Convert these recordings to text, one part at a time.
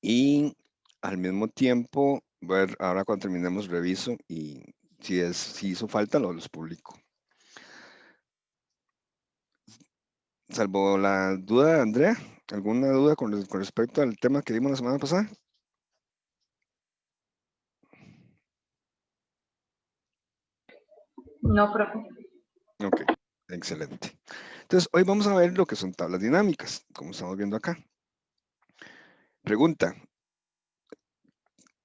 Y al mismo tiempo, ver, ahora cuando terminemos reviso y si hizo falta, los publico. Salvo la duda de Andrea, ¿alguna duda con respecto al tema que vimos la semana pasada? No, profe. Ok, excelente. Entonces, hoy vamos a ver lo que son tablas dinámicas, como estamos viendo acá. Pregunta,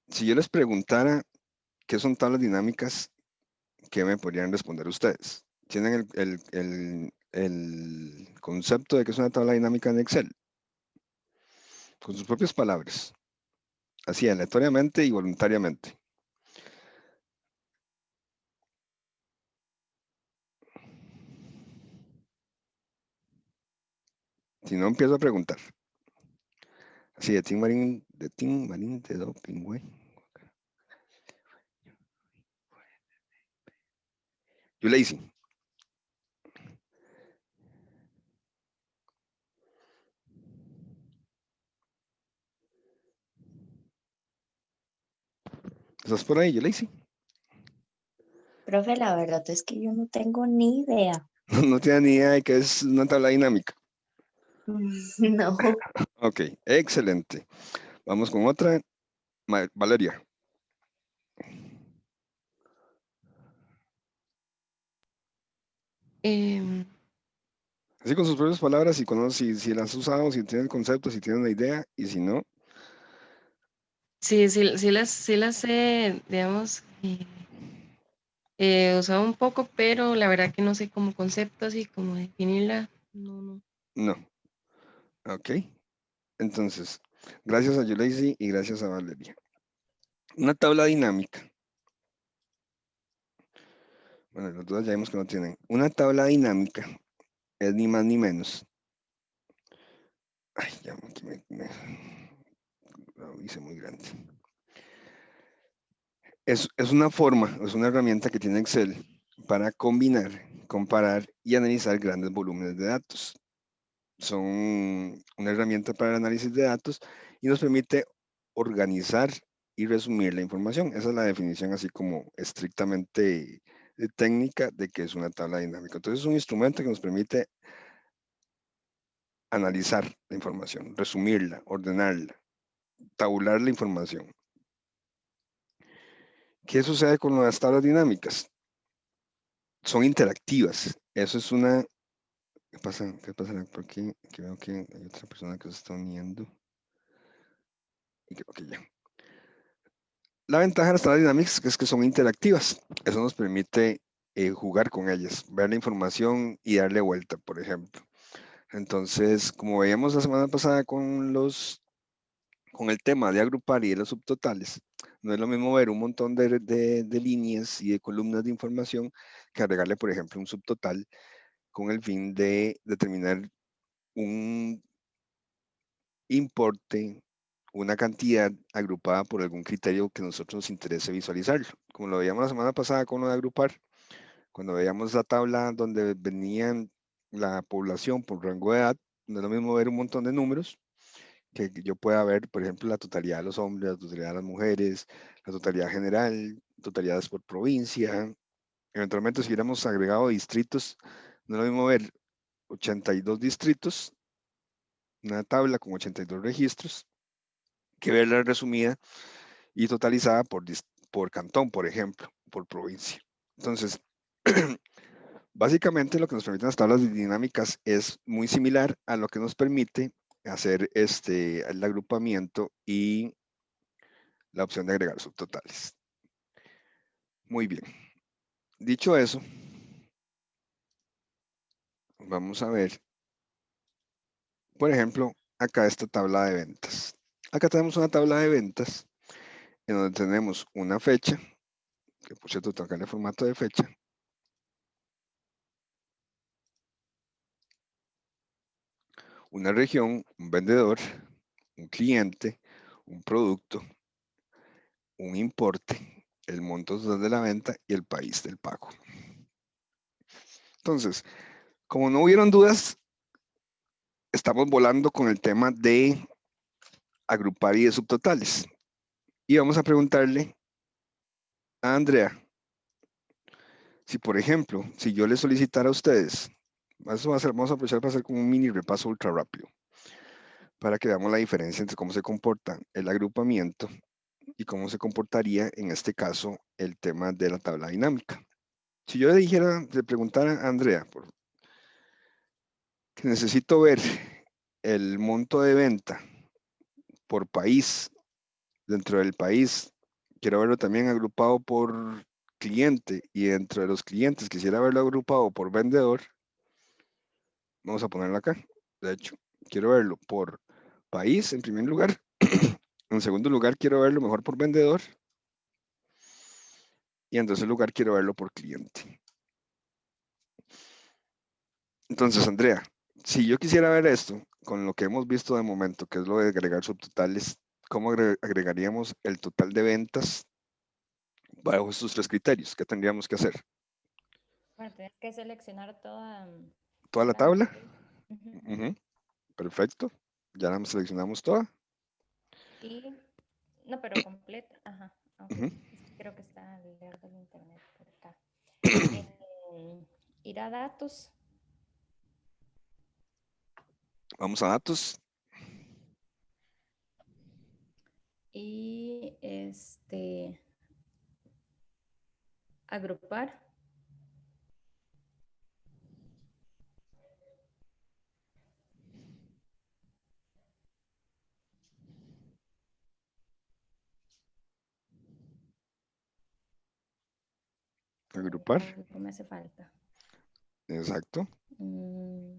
si yo les preguntara qué son tablas dinámicas, ¿qué me podrían responder ustedes? ¿Tienen el concepto de qué es una tabla dinámica en Excel? Con sus propias palabras, así aleatoriamente y voluntariamente. Si no, empiezo a preguntar. Así de Tim Marín de Doping, güey. Yo le hice. ¿Estás por ahí? Yo le hice. Profe, la verdad es que yo no tengo ni idea. No tiene ni idea de qué es una tabla dinámica. No. Ok, excelente. Vamos con otra. Valeria. Así con sus propias palabras y si las has usado, si tienes conceptos, si tienes una idea y si no. Sí, sí las he, digamos, usado un poco, pero la verdad que no sé cómo conceptos y cómo definirla. No. No. Ok. Entonces, gracias a Yulaisi y gracias a Valeria. Una tabla dinámica. Bueno, las dudas ya vimos que no tienen. Una tabla dinámica es ni más ni menos. Ay, ya aquí lo hice muy grande. Es una forma, es una herramienta que tiene Excel para combinar, comparar y analizar grandes volúmenes de datos. Son una herramienta para el análisis de datos y nos permite organizar y resumir la información. Esa es la definición así como estrictamente técnica de que es una tabla dinámica. Entonces es un instrumento que nos permite analizar la información, resumirla, ordenarla, tabular la información. ¿Qué sucede con las tablas dinámicas? Son interactivas. Eso es una... ¿Qué pasa? ¿Qué pasa por aquí? Aquí veo que hay otra persona que se está uniendo. Y creo que ya. La ventaja de las tablas dinámicas es que son interactivas. Eso nos permite jugar con ellas, ver la información y darle vuelta, por ejemplo. Entonces, como veíamos la semana pasada con el tema de agrupar y de los subtotales, no es lo mismo ver un montón de líneas y de columnas de información que agregarle, por ejemplo, un subtotal con el fin de determinar un importe, una cantidad agrupada por algún criterio que nosotros nos interese visualizarlo. Como lo veíamos la semana pasada con lo de agrupar, cuando veíamos la tabla donde venían la población por rango de edad, no es lo mismo ver un montón de números que yo pueda ver, por ejemplo, la totalidad de los hombres, la totalidad de las mujeres, la totalidad general, totalidades por provincia. Eventualmente, si hubiéramos agregado distritos, no es lo mismo ver 82 distritos, una tabla con 82 registros, que verla resumida y totalizada por cantón, por ejemplo, por provincia. Entonces, básicamente lo que nos permiten las tablas dinámicas es muy similar a lo que nos permite hacer el agrupamiento y la opción de agregar subtotales. Muy bien. Dicho eso, vamos a ver, por ejemplo, acá esta tabla de ventas. Acá tenemos una tabla de ventas en donde tenemos una fecha, que por cierto toca el formato de fecha, una región, un vendedor, un cliente, un producto, un importe, el monto total de la venta y el país del pago. Entonces, como no hubieron dudas, estamos volando con el tema de agrupar y de subtotales. Y vamos a preguntarle a Andrea, si por ejemplo, si yo le solicitara a ustedes, eso va a ser, vamos a aprovechar para hacer como un mini repaso ultra rápido, para que veamos la diferencia entre cómo se comporta el agrupamiento y cómo se comportaría en este caso el tema de la tabla dinámica. Si yo le dijera, le preguntara a Andrea, que necesito ver el monto de venta por país dentro del país, quiero verlo también agrupado por cliente y dentro de los clientes quisiera verlo agrupado por vendedor, vamos a ponerlo acá. De hecho, quiero verlo por país en primer lugar. En segundo lugar, quiero verlo mejor por vendedor. Y en tercer lugar, quiero verlo por cliente. Entonces, Andrea, si yo quisiera ver esto con lo que hemos visto de momento, que es lo de agregar subtotales, ¿cómo agregaríamos el total de ventas bajo estos tres criterios? ¿Qué tendríamos que hacer? Bueno, tienes que seleccionar ¿Toda la la tabla? matriz. Ujú. Ujú, perfecto. Ya la seleccionamos toda. Y, no, pero completa. Ajá, ok. Ujú. Es que creo que está el leer del internet por acá. Ir a datos. Vamos a datos. Y agrupar. Agrupar. Algo me hace falta. Exacto. Mm,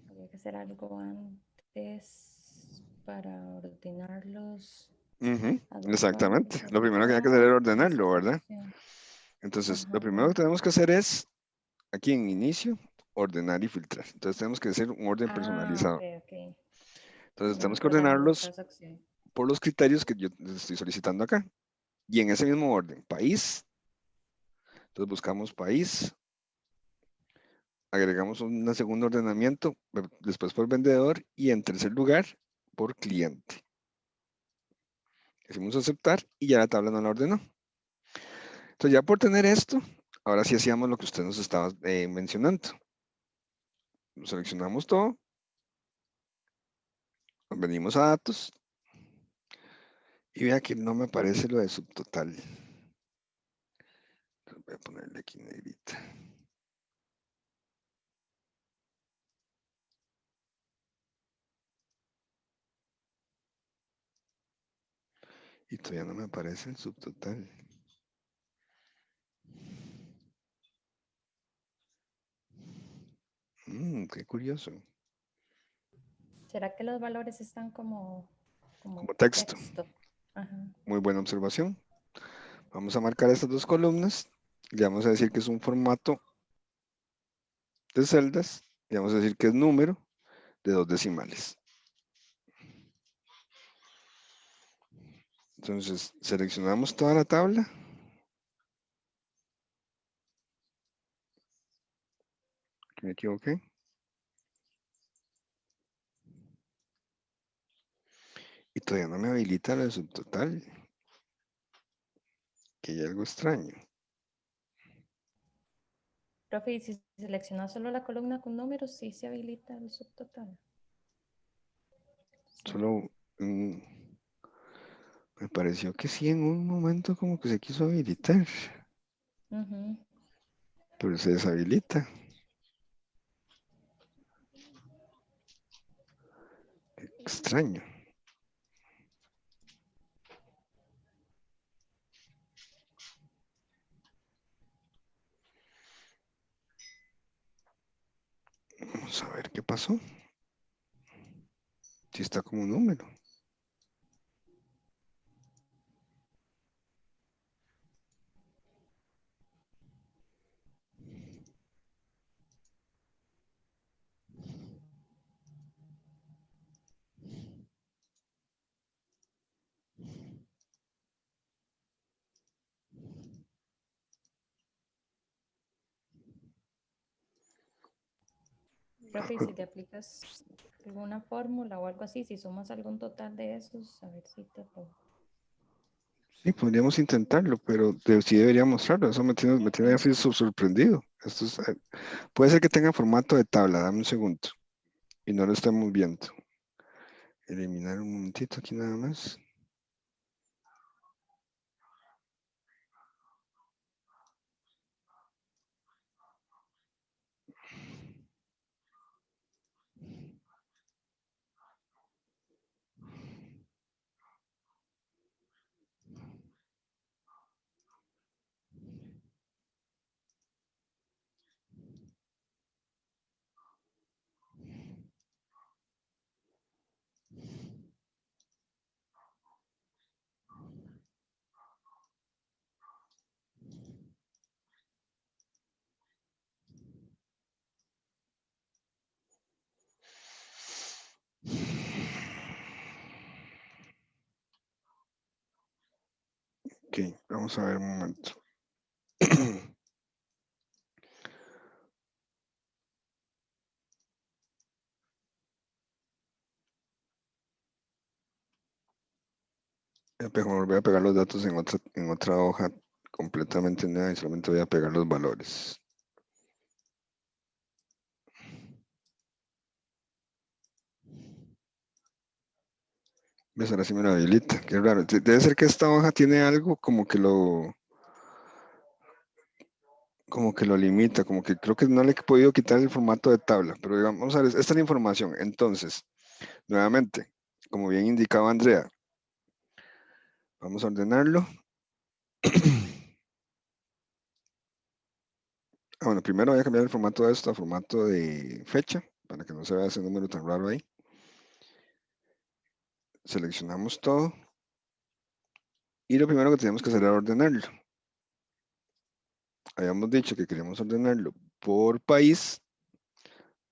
había que hacer algo antes para ordenarlos. Ujú, Agrupar, exactamente. Lo primero que hay que hacer es desocupar, ordenarlo, ¿verdad? desasociación. Entonces, lo Ajá. primero que tenemos que hacer es, aquí en inicio, ordenar y filtrar. Entonces, tenemos que hacer un orden Ah, ok, personalizado. ok. Entonces, No me tenemos que acordaba de ordenarlos estas opciones. por los criterios que yo les estoy solicitando acá. Y en ese mismo orden, país. Entonces, buscamos país. Agregamos un segundo ordenamiento, después por vendedor y en tercer lugar, por cliente. Decimos aceptar y ya la tabla no la ordenó. Entonces, ya por tener esto, ahora sí hacíamos lo que usted nos estaba mencionando. Seleccionamos todo, venimos a datos y vea que no me aparece lo de subtotal. Entonces voy a ponerle aquí negrita. Y todavía no me aparece el subtotal. Qué curioso. ¿Será que los valores están como Como texto. texto? Ajá. Muy buena observación. Vamos a marcar estas dos columnas. Le vamos a decir que es un formato de celdas. Le vamos a decir que es número de 2 decimales. Entonces, seleccionamos toda la tabla. Me equivoqué. Y todavía no me habilita lo de subtotal. Que hay algo extraño. Profe, y si seleccionas solo la columna con números, sí se habilita el subtotal. Sí. Solo me pareció que sí en un momento como que se quiso habilitar. Ujú. Pero se deshabilita. Extraño. Vamos a ver qué pasó. Si está como un número. profe, y si te aplicas alguna fórmula o algo así, si sumas algún total de esos, a ver si te lo... Sí, podríamos intentarlo, pero sí debería mostrarlo. Eso me tiene así sorprendido. Puede ser que tenga formato de tabla, dame un segundo. Y no lo estamos viendo. Eliminar un momentito aquí nada más. Ok, vamos a ver un momento. Voy a pegar los datos en otra hoja completamente nueva y solamente voy a pegar los valores. ¿Ves? Ahora sí me lo habilita. Qué raro. Debe ser que esta hoja tiene algo como que lo limita, como que creo que no le he podido quitar el formato de tabla, pero digamos, vamos a ver, esta es la información. Entonces, nuevamente, como bien indicaba Andrea, vamos a ordenarlo. Bueno, primero voy a cambiar el formato de esto a formato de fecha, para que no se vea ese número tan raro ahí. Seleccionamos todo. Y lo primero que tenemos que hacer es ordenarlo. Habíamos dicho que queríamos ordenarlo por país,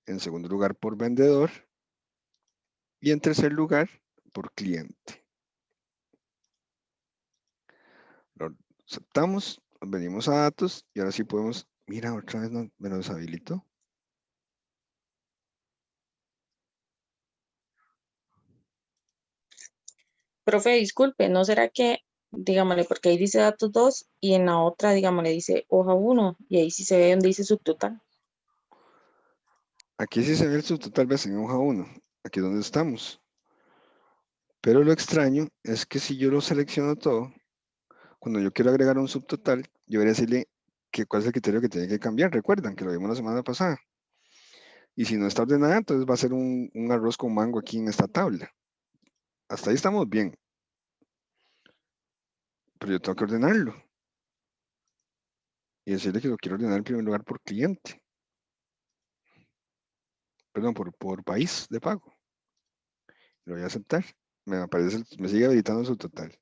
en segundo lugar por vendedor y en tercer lugar por cliente. Lo aceptamos, venimos a datos y ahora sí podemos, mira, otra vez me lo deshabilitó. Profe, disculpe, ¿no será que, digámosle, porque ahí dice datos 2 y en la otra, digámosle, dice hoja 1 y ahí sí se ve donde dice subtotal? Aquí sí se ve el subtotal, ves en hoja 1, aquí es donde estamos. Pero lo extraño es que si yo lo selecciono todo, cuando yo quiero agregar un subtotal, yo voy a decirle que cuál es el criterio que tiene que cambiar. Recuerdan que lo vimos la semana pasada. Y si no está ordenada, entonces va a ser un arroz con mango aquí en esta tabla. Hasta ahí estamos bien. Pero yo tengo que ordenarlo. Y decirle que lo quiero ordenar en primer lugar por cliente. Perdón, por país de pago. Lo voy a aceptar. Me sigue habilitando su total.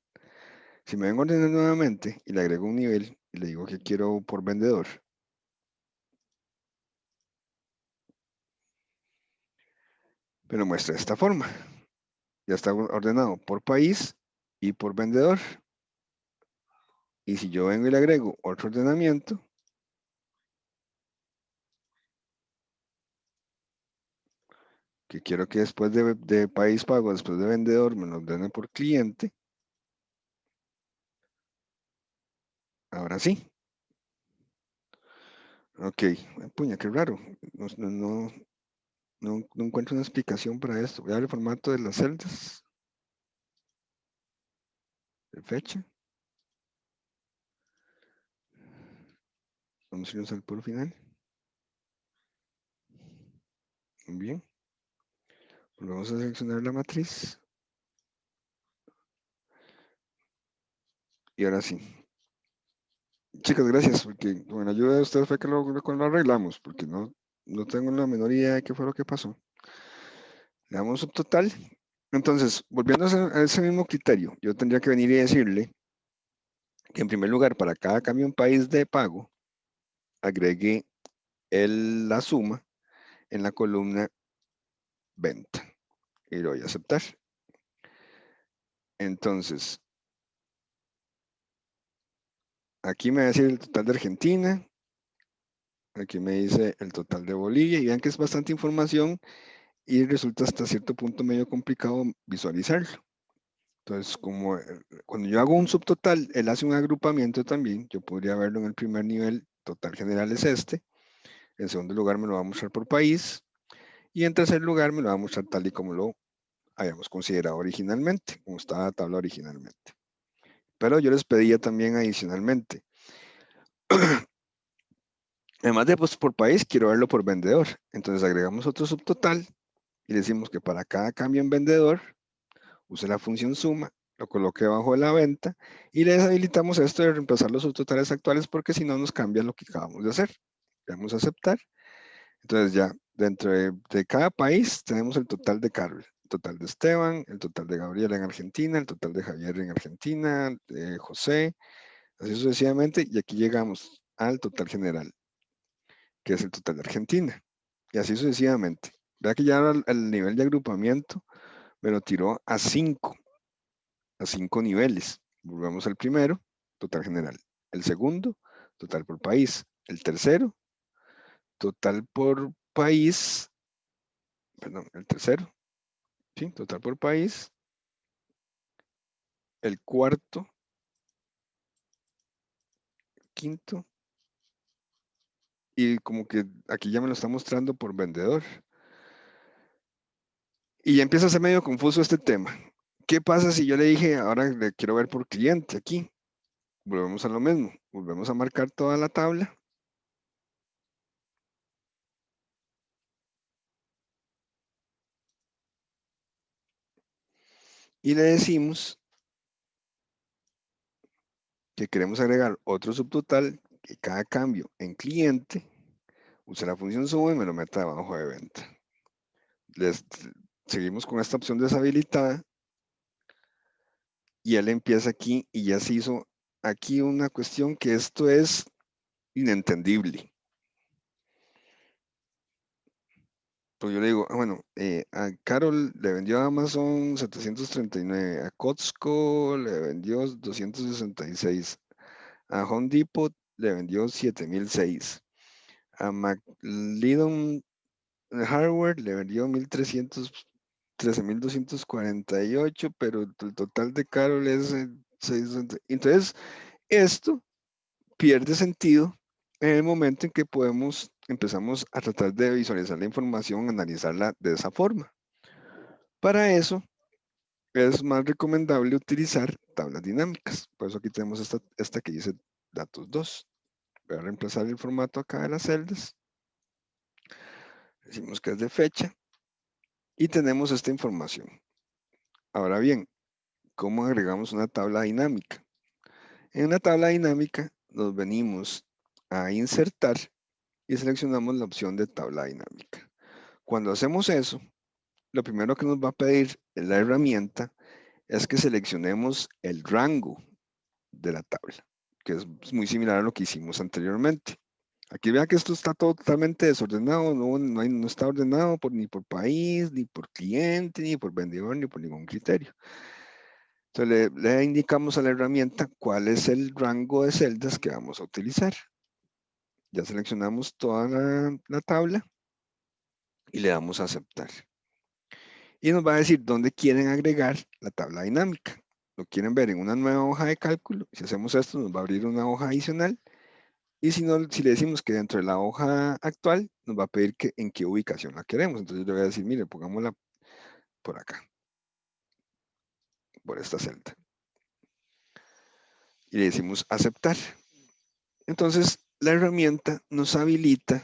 Si me vengo a ordenar nuevamente y le agrego un nivel y le digo que quiero por vendedor, me lo muestra de esta forma. Ya está ordenado por país y por vendedor. Y si yo vengo y le agrego otro ordenamiento, que quiero que después de país pago, después de vendedor, me lo ordene por cliente, ahora sí. Ok, puña, qué raro. No encuentro una explicación para esto. Voy a ver el formato de las celdas. De fecha. Vamos a irnos al puro final. Muy bien. Vamos a seleccionar la matriz. Y ahora sí. Chicas, gracias, porque con la ayuda de ustedes fue que lo arreglamos, porque no tengo la menor idea de qué fue lo que pasó. Le damos un total. Entonces, volviendo a ese mismo criterio, yo tendría que venir y decirle que en primer lugar, para cada cambio en país de pago, agregue la suma en la columna venta. Y lo voy a aceptar. Entonces, aquí me va a decir el total de Argentina, Aquí me dice el total de Bolivia y vean que es bastante información y resulta hasta cierto punto medio complicado visualizarlo. Entonces, como cuando yo hago un subtotal, él hace un agrupamiento también. Yo podría verlo en el primer nivel, total general es este. En segundo lugar me lo va a mostrar por país. Y en tercer lugar me lo va a mostrar tal y como lo habíamos considerado originalmente, como estaba la tabla originalmente. Pero yo les pedía también adicionalmente, además de pues, por país, quiero verlo por vendedor. Entonces agregamos otro subtotal y decimos que para cada cambio en vendedor, use la función suma, lo coloque debajo de la venta y le deshabilitamos esto de reemplazar los subtotales actuales porque si no nos cambia lo que acabamos de hacer. Le damos a aceptar. Entonces ya dentro de cada país tenemos el total de Carol, el total de Esteban, el total de Gabriela en Argentina, el total de Javier en Argentina, de José, así sucesivamente, y aquí llegamos al total general, que es el total de Argentina, y así sucesivamente. Vea que ya el nivel de agrupamiento me lo tiró a 5 niveles. Volvemos al primero, total general. El segundo, total por país. El tercero, total por país. Perdón, el tercero, ¿sí? Total por país. El cuarto, quinto. Y como que aquí ya me lo está mostrando por vendedor. Y ya empieza a ser medio confuso este tema. ¿Qué pasa si yo le dije, ahora le quiero ver por cliente aquí? Volvemos a lo mismo. Volvemos a marcar toda la tabla. Y le decimos que queremos agregar otro subtotal que cada cambio en cliente use la función suma y me lo meta debajo de venta. Seguimos con esta opción deshabilitada y él empieza aquí y ya se hizo aquí una cuestión que esto es inentendible. Pues yo le digo, bueno, a Carol le vendió a Amazon 739, a Costco le vendió 266, a Home Depot le vendió 7006, a McLidon Hardware le vendió 13.248, pero el total de Carol es 660. Entonces, esto pierde sentido en el momento en que empezamos a tratar de visualizar la información, analizarla de esa forma. Para eso, es más recomendable utilizar tablas dinámicas. Por eso aquí tenemos esta que dice datos 2. Voy a reemplazar el formato acá de las celdas. Decimos que es de fecha. Y tenemos esta información. Ahora bien, ¿cómo agregamos una tabla dinámica? En una tabla dinámica nos venimos a insertar y seleccionamos la opción de tabla dinámica. Cuando hacemos eso, lo primero que nos va a pedir la herramienta es que seleccionemos el rango de la tabla, que es muy similar a lo que hicimos anteriormente. Aquí vean que esto está totalmente desordenado, no está ordenado ni por país, ni por cliente, ni por vendedor, ni por ningún criterio. Entonces le indicamos a la herramienta cuál es el rango de celdas que vamos a utilizar. Ya seleccionamos toda la tabla y le damos a aceptar. Y nos va a decir dónde quieren agregar la tabla dinámica. Lo quieren ver en una nueva hoja de cálculo. Si hacemos esto, nos va a abrir una hoja adicional. Y si le decimos que dentro de la hoja actual, nos va a pedir en qué ubicación la queremos. Entonces yo le voy a decir, mire, pongámosla por acá, por esta celda. Y le decimos aceptar. Entonces, la herramienta nos habilita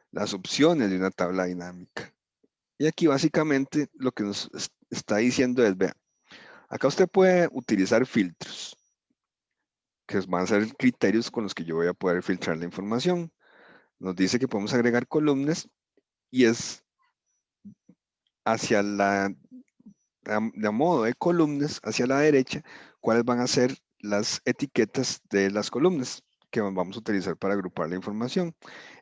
las opciones de una tabla dinámica. Y aquí básicamente lo que nos está diciendo es, vea, acá usted puede utilizar filtros, que van a ser criterios con los que yo voy a poder filtrar la información. Nos dice que podemos agregar columnas y es hacia de modo de columnas, hacia la derecha, cuáles van a ser las etiquetas de las columnas que vamos a utilizar para agrupar la información.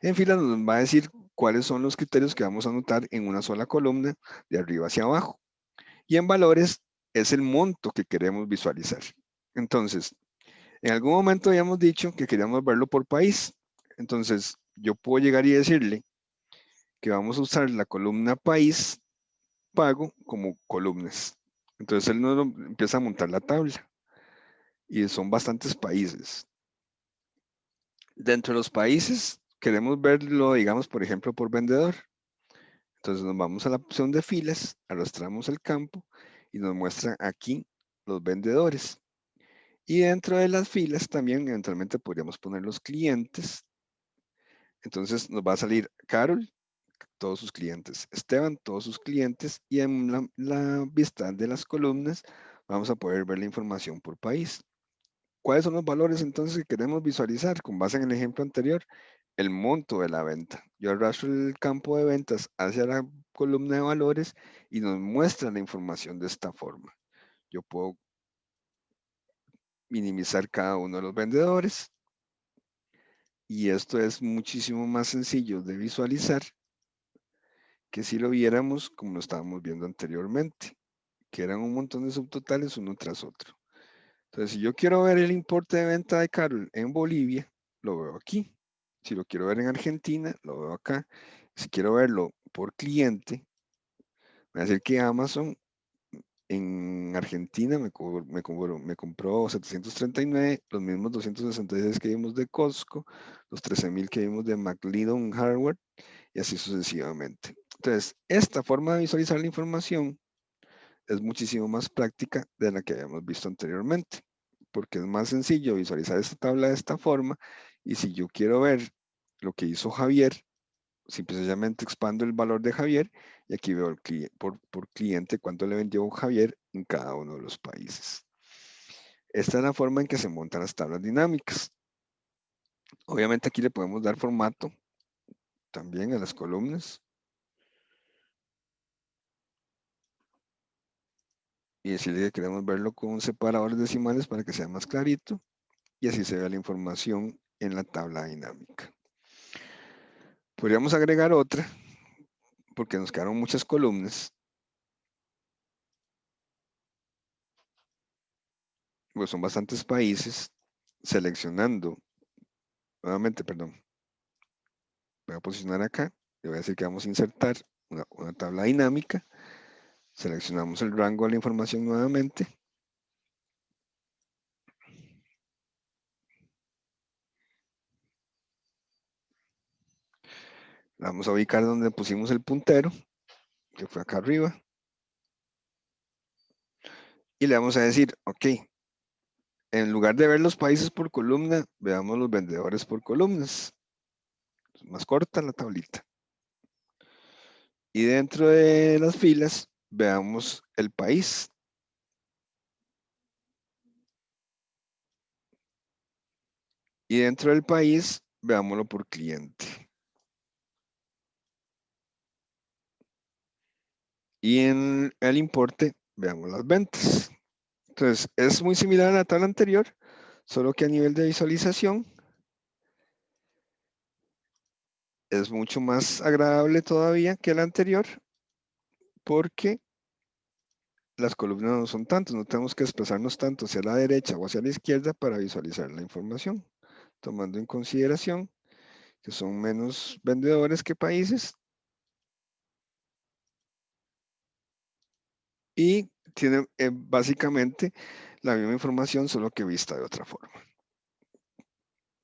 En fila nos va a decir cuáles son los criterios que vamos a anotar en una sola columna de arriba hacia abajo. Y en valores es el monto que queremos visualizar. Entonces, en algún momento habíamos dicho que queríamos verlo por país. Entonces, yo puedo llegar y decirle que vamos a usar la columna país pago como columnas. Entonces, él nos empieza a montar la tabla. Y son bastantes países. Dentro de los países, queremos verlo, digamos, por ejemplo, por vendedor. Entonces nos vamos a la opción de filas, arrastramos el campo y nos muestra aquí los vendedores. Y dentro de las filas también eventualmente podríamos poner los clientes. Entonces nos va a salir Carol, todos sus clientes, Esteban, todos sus clientes, y en la vista de las columnas vamos a poder ver la información por país. ¿Cuáles son los valores entonces que queremos visualizar? Con base en el ejemplo anterior, el monto de la venta. Yo arrastro el campo de ventas hacia la columna de valores y nos muestra la información de esta forma. Yo puedo minimizar cada uno de los vendedores y esto es muchísimo más sencillo de visualizar que si lo viéramos como lo estábamos viendo anteriormente, que eran un montón de subtotales uno tras otro. Entonces, si yo quiero ver el importe de venta de Carol en Bolivia, lo veo aquí. Si lo quiero ver en Argentina, lo veo acá. Si quiero verlo por cliente, me va a decir que Amazon en Argentina me compró 739, los mismos 266 que vimos de Costco, los 13,000 que vimos de McLidon Hardware y así sucesivamente. Entonces, esta forma de visualizar la información es muchísimo más práctica de la que habíamos visto anteriormente, porque es más sencillo visualizar esta tabla de esta forma, y si yo quiero ver lo que hizo Javier, simplemente expando el valor de Javier, y aquí veo por cliente cuánto le vendió Javier en cada uno de los países. Esta es la forma en que se montan las tablas dinámicas. Obviamente aquí le podemos dar formato también a las columnas. Y decirle que queremos verlo con separadores decimales para que sea más clarito y así se vea la información en la tabla dinámica. Podríamos agregar otra porque nos quedaron muchas columnas. Pues son bastantes países. Seleccionando, nuevamente, perdón, voy a posicionar acá, le voy a decir que vamos a insertar una tabla dinámica. Seleccionamos el rango de la información nuevamente. La vamos a ubicar donde pusimos el puntero, que fue acá arriba. Y le vamos a decir, ok, en lugar de ver los países por columna, veamos los vendedores por columnas. Es más corta la tablita. Y dentro de las filas, veamos el país. Y dentro del país, veámoslo por cliente. Y en el importe, veamos las ventas. Entonces, es muy similar a la tabla anterior, solo que a nivel de visualización es mucho más agradable todavía que la anterior, porque las columnas no son tantas, no tenemos que desplazarnos tanto hacia la derecha o hacia la izquierda para visualizar la información, tomando en consideración que son menos vendedores que países y tiene básicamente la misma información, solo que vista de otra forma.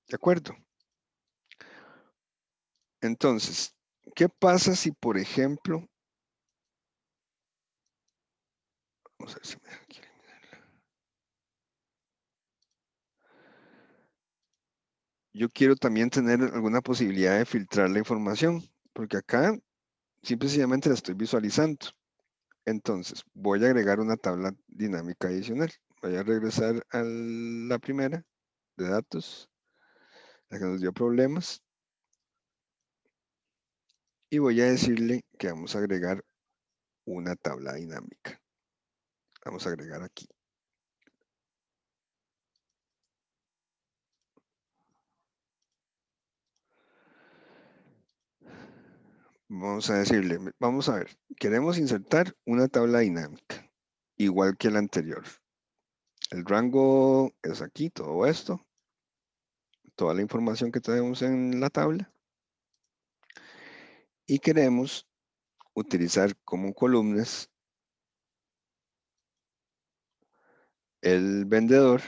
¿De acuerdo? Entonces, ¿qué pasa si, por ejemplo, vamos a ver si me deja aquí eliminarla. Yo quiero también tener alguna posibilidad de filtrar la información, porque acá simplemente la estoy visualizando. Entonces, voy a agregar una tabla dinámica adicional. Voy a regresar a la primera de datos, la que nos dio problemas. Y voy a decirle que vamos a agregar una tabla dinámica. Vamos a agregar aquí. Vamos a decirle, vamos a ver, queremos insertar una tabla dinámica, igual que la anterior. El rango es aquí, todo esto. toda la información que tenemos en la tabla y queremos utilizar como columnas el vendedor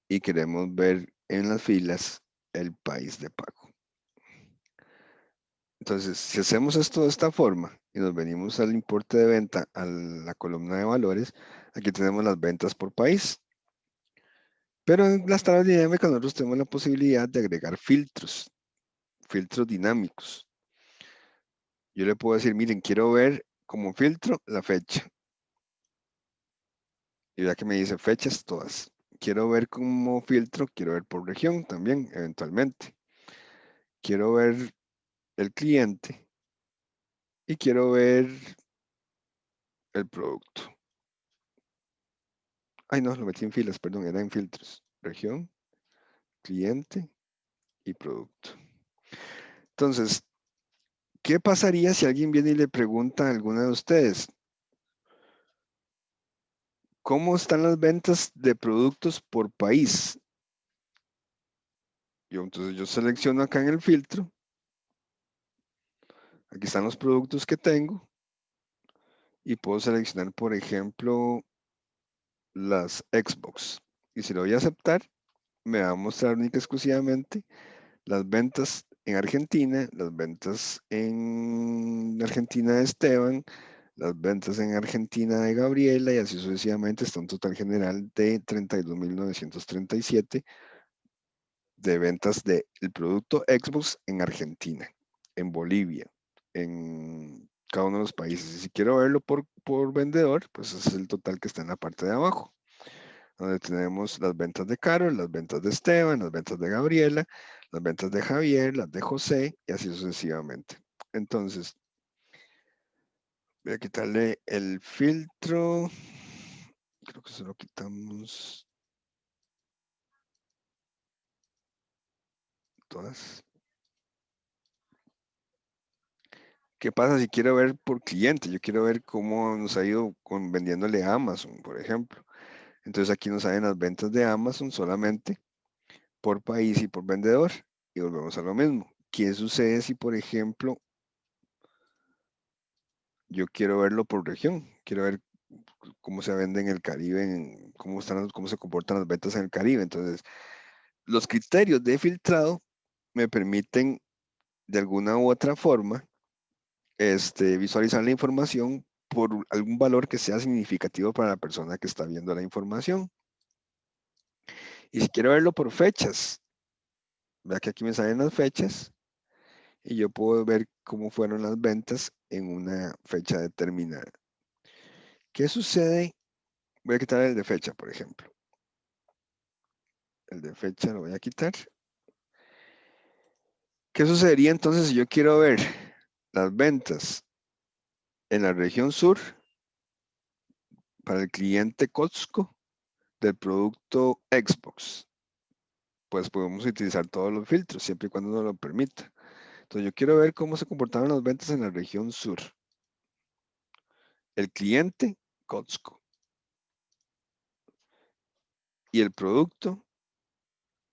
y queremos ver en las filas el país de pago. Entonces, si hacemos esto de esta forma y nos venimos al importe de venta, a la columna de valores, aquí tenemos las ventas por país. Pero en las tablas dinámicas nosotros tenemos la posibilidad de agregar filtros dinámicos. Yo le puedo decir, miren, quiero ver como filtro la fecha. Y ya que me dice fechas todas. Quiero ver como filtro, quiero ver por región también, eventualmente. Quiero ver el cliente y quiero ver el producto. Ay, no, lo metí en filas, perdón, era en filtros. Región, cliente y producto. Entonces, ¿qué pasaría si alguien viene y le pregunta a alguna de ustedes? ¿Cómo están las ventas de productos por país? Entonces yo selecciono acá en el filtro. Aquí están los productos que tengo. Y puedo seleccionar, por ejemplo, las Xbox. Y si lo voy a aceptar, me va a mostrar única y exclusivamente las ventas en Argentina, las ventas en Argentina de Esteban, las ventas en Argentina de Gabriela y así sucesivamente, está un total general de 32.937 de ventas del producto Xbox en Argentina, en Bolivia, en cada uno de los países. Y si quiero verlo por vendedor, pues ese es el total que está en la parte de abajo, donde tenemos las ventas de Carol, las ventas de Esteban, las ventas de Gabriela, las ventas de Javier, las de José y así sucesivamente. Entonces, voy a quitarle el filtro. Creo que se lo quitamos todas. ¿Qué pasa si quiero ver por cliente? Yo quiero ver cómo nos ha ido vendiéndole a Amazon, por ejemplo. Entonces aquí nos salen las ventas de Amazon solamente por país y por vendedor. Y volvemos a lo mismo. ¿Qué sucede si, por ejemplo, yo quiero verlo por región? Quiero ver cómo se vende en el Caribe, cómo se comportan las ventas en el Caribe. Entonces, los criterios de filtrado me permiten de alguna u otra forma visualizar la información por algún valor que sea significativo para la persona que está viendo la información. Y si quiero verlo por fechas, vea que aquí me salen las fechas y yo puedo ver cómo fueron las ventas en una fecha determinada. ¿Qué sucede? Voy a quitar el de fecha, por ejemplo. El de fecha lo voy a quitar. ¿Qué sucedería entonces si yo quiero ver las ventas en la región sur para el cliente Costco del producto Xbox? Pues podemos utilizar todos los filtros, siempre y cuando nos lo permita. Entonces yo quiero ver cómo se comportaron las ventas en la región sur. El cliente, Costco. Y el producto,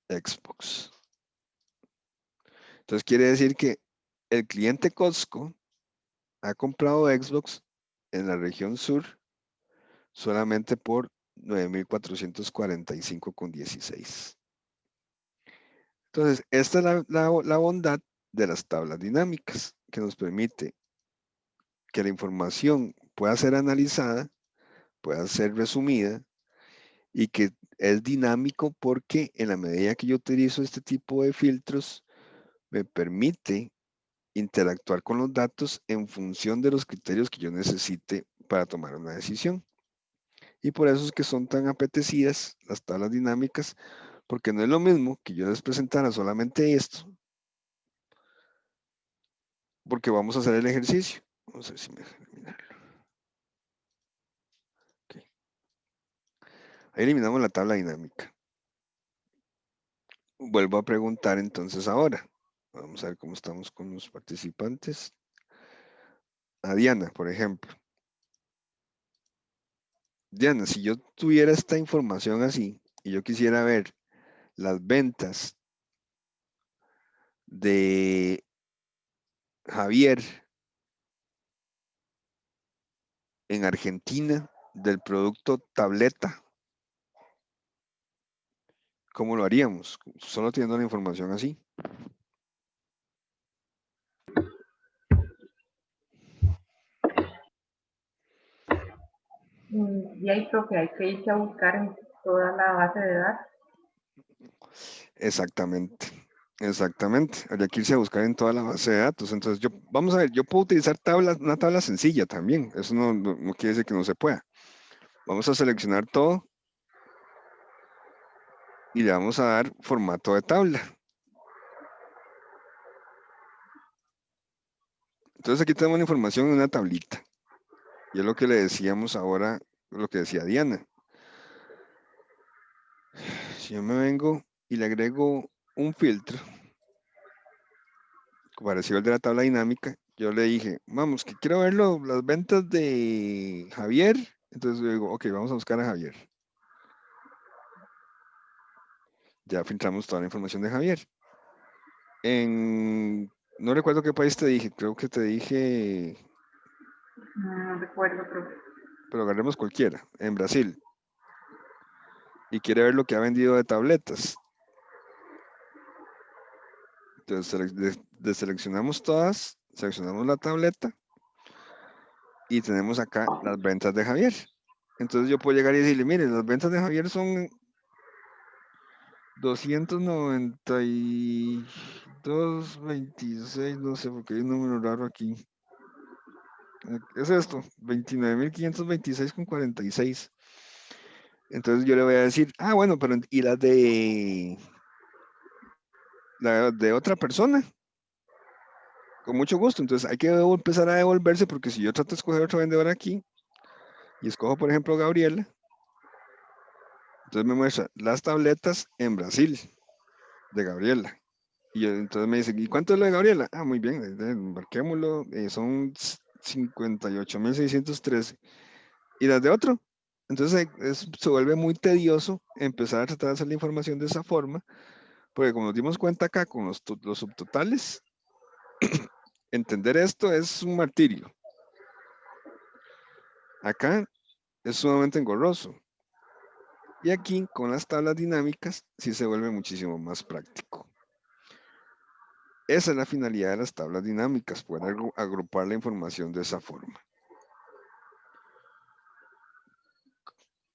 Xbox. Entonces quiere decir que el cliente Costco ha comprado Xbox en la región sur solamente por 9.445,16. Entonces, esta es la bondad de las tablas dinámicas, que nos permite que la información pueda ser analizada, pueda ser resumida y que es dinámico porque en la medida que yo utilizo este tipo de filtros, me permite interactuar con los datos en función de los criterios que yo necesite para tomar una decisión. Y por eso es que son tan apetecidas las tablas dinámicas, porque no es lo mismo que yo les presentara solamente esto, porque vamos a hacer el ejercicio. Vamos a ver si me deja eliminarlo. Okay. Ahí eliminamos la tabla dinámica. Vuelvo a preguntar entonces ahora. Vamos a ver cómo estamos con los participantes. A Diana, por ejemplo. Diana, si yo tuviera esta información así y yo quisiera ver las ventas de Javier en Argentina del producto tableta, ¿cómo lo haríamos? Solo teniendo la información así. Y ahí creo que hay que irse a buscar en toda la base de datos. Exactamente. Exactamente. Habría que irse a buscar en toda la base de datos. Entonces, vamos a ver, yo puedo utilizar una tabla sencilla también. Eso no quiere decir que no se pueda. Vamos a seleccionar todo y le vamos a dar formato de tabla. Entonces aquí tenemos la información en una tablita. Y es lo que le decíamos ahora, lo que decía Diana. Si yo me vengo y le agrego un filtro, parecido al de la tabla dinámica, yo le dije, vamos, que quiero ver las ventas de Javier. Entonces yo digo, ok, vamos a buscar a Javier. Ya filtramos toda la información de Javier. No recuerdo qué país te dije, creo que te dije, No recuerdo, creo. pero agarremos cualquiera, en Brasil. Y quiere ver lo que ha vendido de tabletas. Entonces deseleccionamos todas, seleccionamos la tableta y tenemos acá las ventas de Javier. Entonces yo puedo llegar y decirle, mire, las ventas de Javier son 292.26, no sé, porque hay un número raro aquí. Es esto, 29.526,46. Entonces yo le voy a decir, bueno, pero ¿y las de otra persona? Con mucho gusto. Entonces hay que empezar a devolverse, porque si yo trato de escoger otro vendedor aquí y escojo, por ejemplo, Gabriela, entonces me muestra las tabletas en Brasil de Gabriela. Y entonces me dice, ¿y cuánto es lo de Gabriela? Muy bien, marquémoslo, son 58.613. ¿Y las de otro? Entonces se vuelve muy tedioso empezar a tratar de hacer la información de esa forma, porque como nos dimos cuenta acá con los subtotales, entender esto es un martirio. Acá es sumamente engorroso. Y aquí con las tablas dinámicas sí se vuelve muchísimo más práctico. Esa es la finalidad de las tablas dinámicas, poder agrupar la información de esa forma.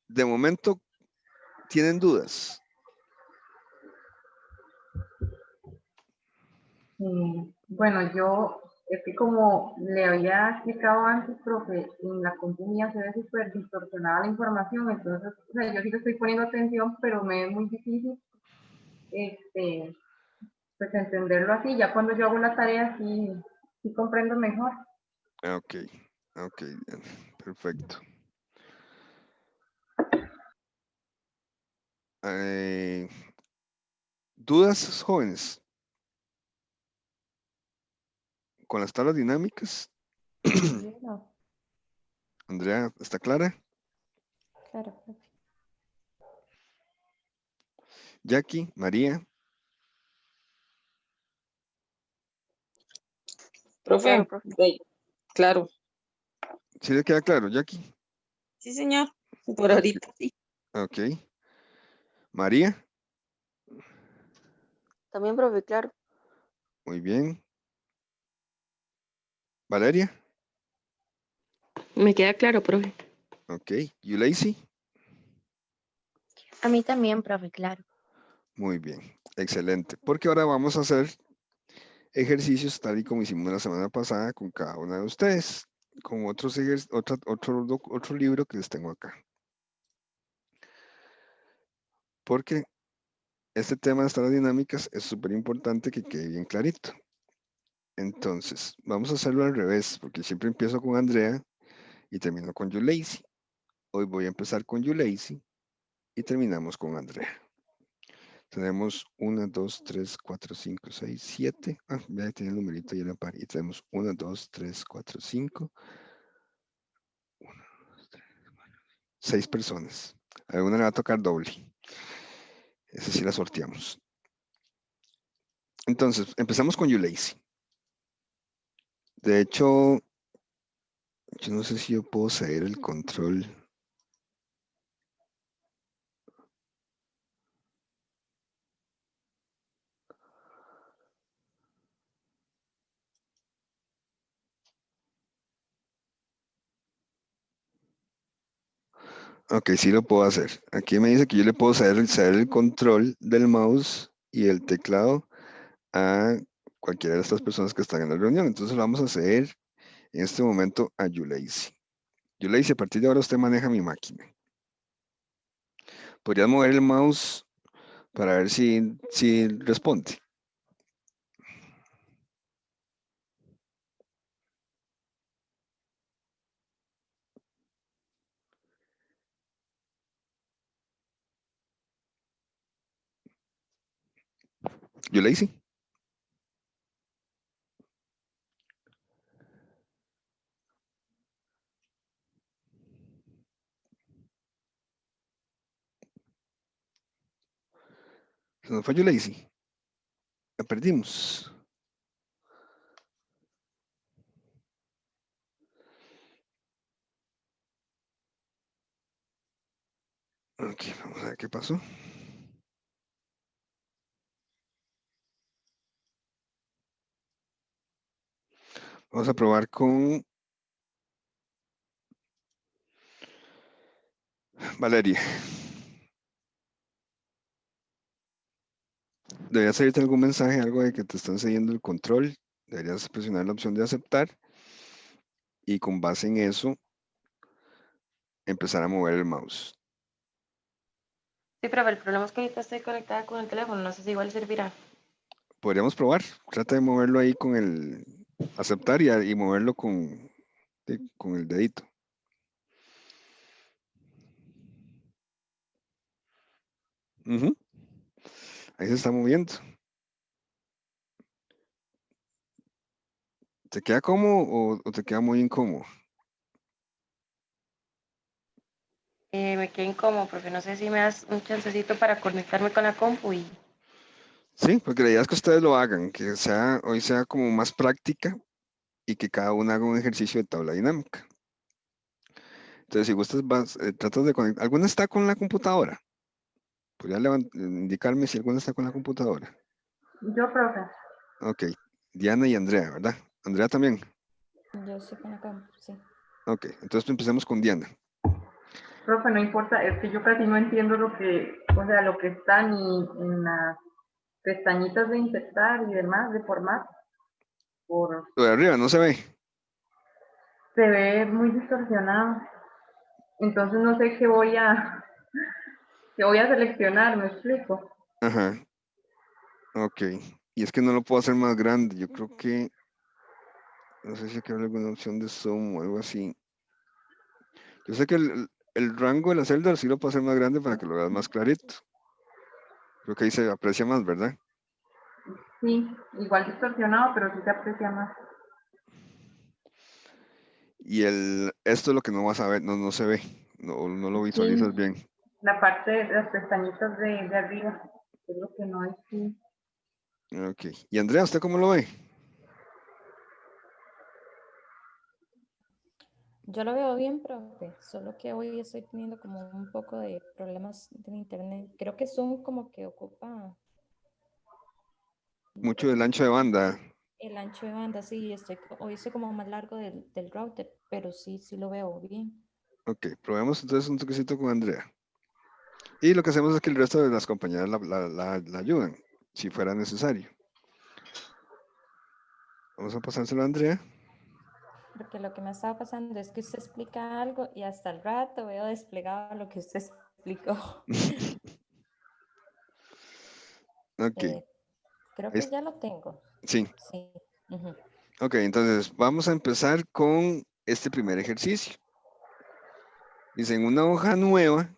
De momento, ¿tienen dudas? Bueno, yo, es que como le había explicado antes, profe, en la compañía se ve súper distorsionada la información, entonces, o sea, yo sí le estoy poniendo atención, pero me es muy difícil, pues entenderlo así. Ya cuando yo hago la tarea, sí comprendo mejor. Ok, bien, perfecto. ¿Dudas, jóvenes? ¿Con las tablas dinámicas? No, Andrea, ¿está clara? claro, profe. Jackie, María, Profe, Claro, profe. claro. ¿sí le queda claro, Jackie? Sí, señor. Por ahorita sí. Ok. María, También, profe, claro. muy bien. Valeria, Me queda claro, profe. ok. Yuleisi, A mí también, profe, claro. muy bien, excelente. Porque ahora vamos a hacer ejercicios tal y como hicimos la semana pasada con cada una de ustedes, con otro libro que les tengo acá. Porque este tema de estas dinámicas es súper importante que quede bien clarito. Entonces, vamos a hacerlo al revés, porque siempre empiezo con Andrea y termino con Yuleisi. Hoy voy a empezar con Yuleisi y terminamos con Andrea. Tenemos 1, 2, 3, 4, 5, 6, 7. Ya tiene el numerito ahí en la par. Y tenemos 1, 2, 3, 4, 5. 6 personas. A alguna le va a tocar doble. Esa sí la sorteamos. Entonces, empezamos con YouLazy. De hecho, yo no sé si yo puedo ceder el control. Ok, sí lo puedo hacer. Aquí me dice que yo le puedo ceder el control del mouse y el teclado a cualquiera de estas personas que están en la reunión. Entonces lo vamos a hacer en este momento a YouLazy. YouLazy, a partir de ahora usted maneja mi máquina. ¿Podrías mover el mouse para ver si responde? YouLazy. Se nos fue YouLazy. La perdimos. Ok, vamos a ver qué pasó. Vamos a probar con Valeria. Debería salirte algún mensaje, algo de que te están cediendo el control. Deberías presionar la opción de aceptar y con base en eso empezar a mover el mouse. Sí, pero el problema es que ahorita estoy conectada con el teléfono, no sé si igual servirá. Podríamos probar. Trata de moverlo ahí con el aceptar y moverlo con el dedito. Ujú. Ahí se está moviendo. ¿Te queda cómodo o te queda muy incómodo? Me quedé incómodo porque no sé si me das un chancecito para conectarme con la compu y Sí, porque la idea es que ustedes lo hagan, que hoy sea como más práctica y que cada uno haga un ejercicio de tabla dinámica. Entonces, si gustas, tratas de conectar. ¿Alguna está con la computadora? ¿Podría indicarme si alguna está con la computadora? Yo, profe. Ok, Diana y Andrea, ¿verdad? Andrea también. Yo estoy con la compu, sí. Ok, entonces empecemos con Diana. Profe, no importa, es que yo casi no entiendo lo que, o sea, lo que está ni en las pestañitas de insertar y demás, de formato. Lo de arriba no se ve. Se ve muy distorsionado. Entonces no sé qué voy a seleccionar, ¿me explico? Ajá, ok. Y es que no lo puedo hacer más grande. Yo creo que, no sé si aquí hay alguna opción de zoom o algo así. Yo sé que el rango de la celda sí lo puedo hacer más grande para que lo veas más clarito. Creo que ahí se aprecia más, ¿verdad? Sí, igual distorsionado, pero sí se aprecia más. Y esto es lo que no vas a ver, no se ve, no lo Sí, visualizas bien. la parte de las pestañitas de arriba, es lo que no es. Sí. Ok. Y Andrea, ¿usted cómo lo ve? Yo lo veo bien, profe, solo que hoy estoy teniendo como un poco de problemas de internet. Creo que Zoom como que ocupa Mucho del ancho de banda. el ancho de banda, sí, hoy estoy como más largo del router, pero sí lo veo bien. Ok, probemos entonces un toquecito con Andrea. Y lo que hacemos es que el resto de las compañeras la ayudan, si fuera necesario. Vamos a pasárselo a Andrea. Porque lo que me estaba pasando es que usted explica algo y hasta el rato veo desplegado lo que usted explicó. Ok, Eh, creo ahí que ya lo tengo. sí. Sí. Ujú. Ok, entonces vamos a empezar con este primer ejercicio. Dice, en una hoja nueva,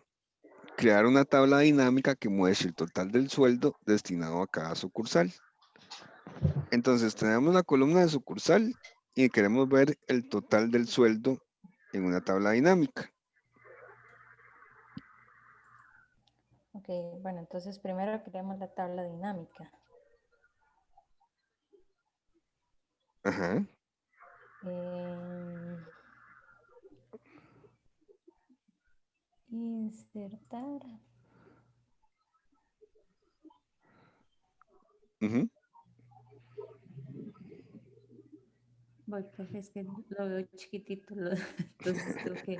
crear una tabla dinámica que muestre el total del sueldo destinado a cada sucursal. Entonces tenemos la columna de sucursal y queremos ver el total del sueldo en una tabla dinámica. Ok, bueno, entonces primero creamos la tabla dinámica. Ajá. Insertar. Ujú. Voy, profe, es que lo veo chiquitito, entonces tengo que...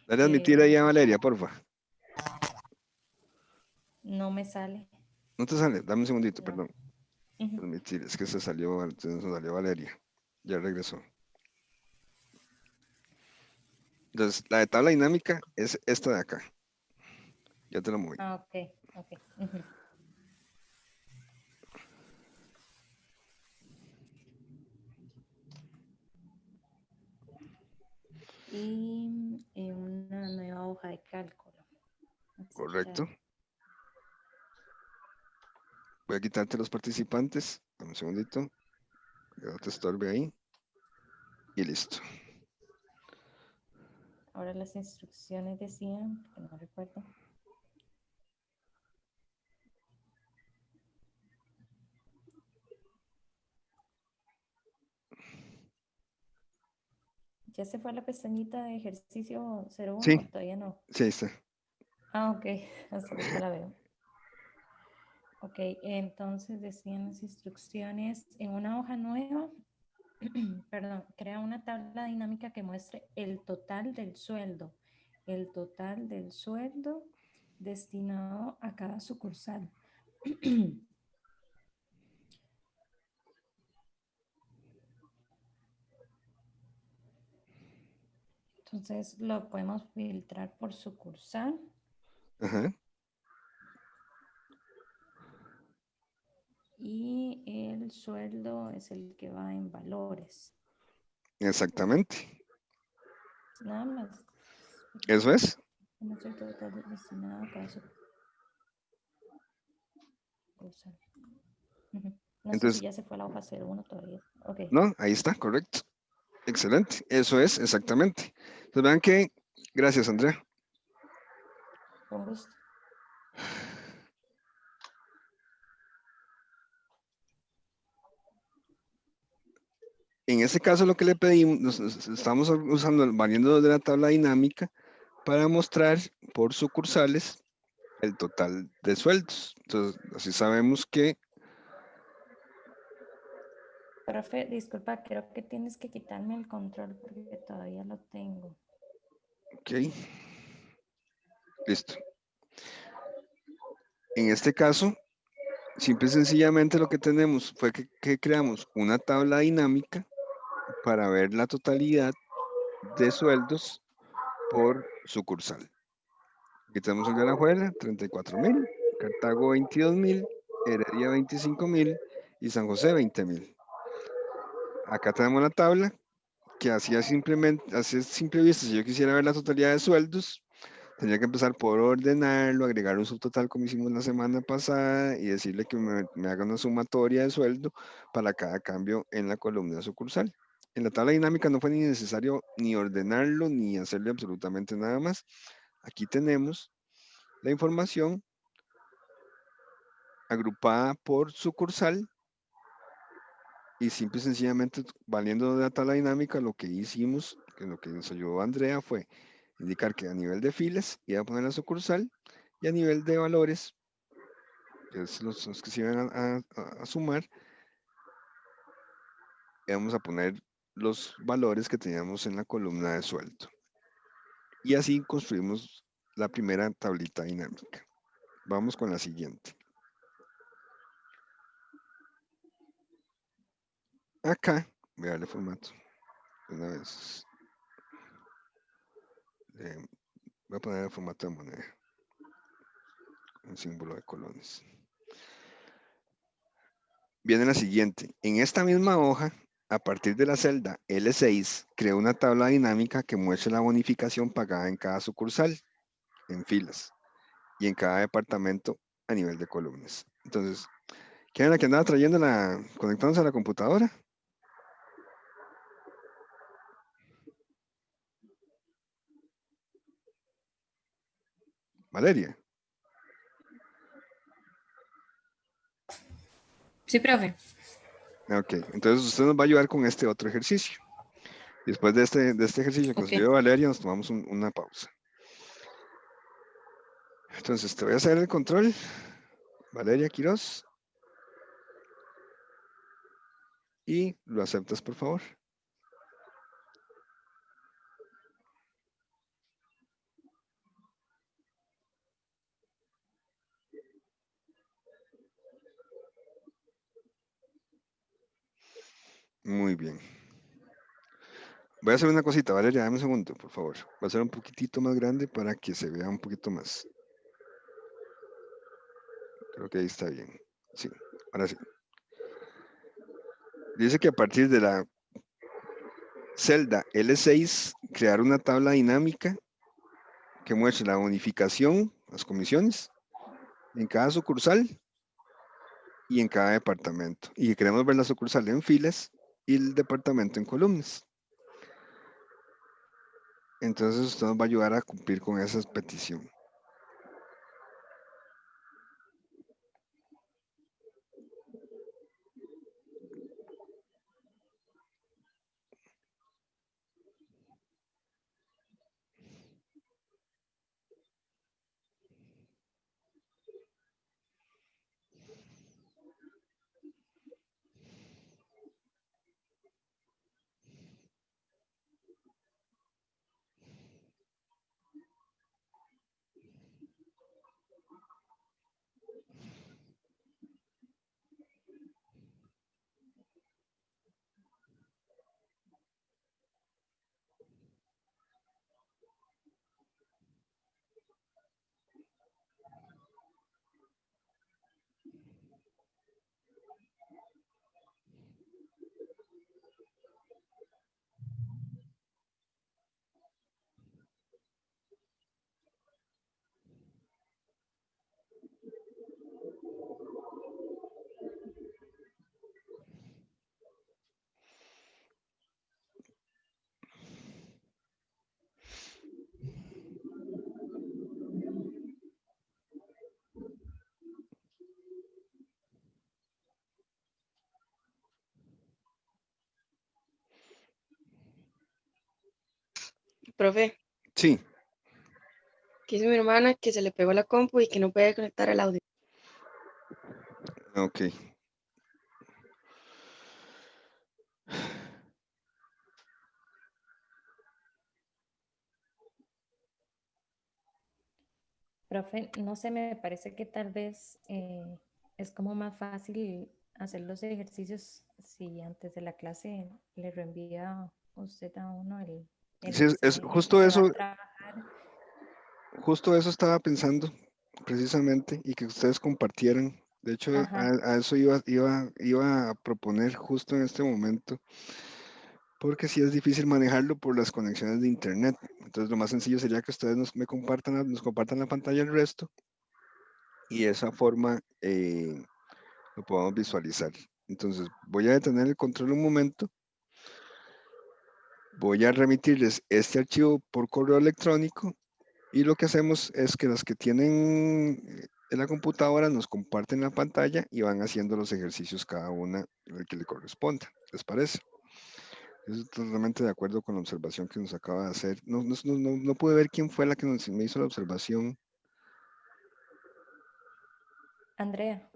Dale a admitir ahí a vamos Valeria, porfa. no me sale. No te sale, dame un segundito, No. perdón. Ujú. Admitir, es que se salió Valeria. Ya regresó. Entonces, la de tabla dinámica es esta de acá. Ya te la moví. Ah, ok, ok. Ujú. Y una nueva hoja de cálculo. Correcto. Aceptar. Voy a quitarte los participantes. Dame un segundito. Que no te estorbe ahí. Y listo. Ahora las instrucciones decían, que no recuerdo. ¿Ya se fue la pestañita de ejercicio 01 Sí, o todavía no? sí, ahí está. Ah, ok, hasta ahorita la veo. Ok, entonces decían las instrucciones en una hoja nueva, perdón, crea una tabla dinámica que muestre el total del sueldo destinado a cada sucursal. Entonces lo podemos filtrar por sucursal. Ajá. Y el sueldo es el que va en valores. Exactamente. Nada más. Eso es. No sé el total destinado a cada sucursal. Ujú. No sé si Entonces, ya se fue a la hoja 01 todavía. Ok, no, ahí está, correcto. Excelente. Eso es, exactamente. Entonces, vean que, gracias, Andrea. con gusto. En este caso, lo que le pedimos, estamos usando, valiendo de la tabla dinámica para mostrar por sucursales el total de sueldos. Entonces, así sabemos que, Profe, disculpa, creo que tienes que quitarme el control porque todavía lo tengo. ok, listo. En este caso, simple y sencillamente lo que tenemos fue que creamos una tabla dinámica para ver la totalidad de sueldos por sucursal. Aquí tenemos el de Alajuela, 34,000, Cartago 22,000, Heredia 25,000 y San José 20,000. Acá tenemos la tabla que así a simple vista, si yo quisiera ver la totalidad de sueldos, tendría que empezar por ordenarlo, agregar un subtotal como hicimos la semana pasada y decirle que me haga una sumatoria de sueldo para cada cambio en la columna sucursal. En la tabla dinámica no fue ni necesario ni ordenarlo ni hacerle absolutamente nada más. Aquí tenemos la información agrupada por sucursal y simple y sencillamente valiendo de la tabla dinámica lo que hicimos, que lo que nos ayudó Andrea fue indicar que a nivel de filas iba a poner la sucursal y a nivel de valores, que es los que se iban a sumar, íbamos a poner los valores que teníamos en la columna de sueldo. Y así construimos la primera tablita dinámica. Vamos con la siguiente. Acá, voy a darle formato. Una vez. Voy a poner el formato de moneda. Un símbolo de colones. Viene la siguiente. En esta misma hoja, a partir de la celda L6, creo una tabla dinámica que muestre la bonificación pagada en cada sucursal, en filas, y en cada departamento a nivel de columnas. Entonces, ¿quién era la que andaba conectándose a la computadora? Valeria. Sí, profe. Ok, entonces usted nos va a ayudar con este otro ejercicio. Después de este ejercicio que nos Ok. lleva Valeria, nos tomamos una pausa. Entonces te voy a hacer el control. Valeria Quiroz. Y lo aceptas, por favor. Muy bien. Voy a hacer una cosita, Valeria, dame un segundo, por favor. Va a ser un poquitito más grande para que se vea un poquito más. Creo que ahí está bien. Sí, ahora sí. Dice que a partir de la celda L6, crear una tabla dinámica que muestre la unificación, las comisiones, en cada sucursal y en cada departamento. Y que queremos ver la sucursal en filas y el departamento en columnas. Entonces usted nos va a ayudar a cumplir con esa petición. Profe, Sí, que dice mi hermana que se le pegó la compu y que no puede conectar el audio. ok. Profe, no sé, me parece que tal vez es como más fácil hacer los ejercicios si antes de la clase le reenvía usted a uno el Sí, es Excel que se va a trabajar. justo eso estaba pensando, precisamente, y que ustedes compartieran. De hecho, Ajá. a eso iba a proponer justo en este momento, porque sí es difícil manejarlo por las conexiones de internet. Entonces, lo más sencillo sería que ustedes nos compartan la pantalla el resto, y de esa forma lo podamos visualizar. Entonces, voy a detener el control un momento. Voy a remitirles este archivo por correo electrónico. Y lo que hacemos es que los que tienen en la computadora nos comparten la pantalla y van haciendo los ejercicios cada una el que le corresponda. ¿Les parece? Yo estoy totalmente de acuerdo con la observación que nos acaba de hacer. No pude ver quién fue la que me hizo la observación. Andrea.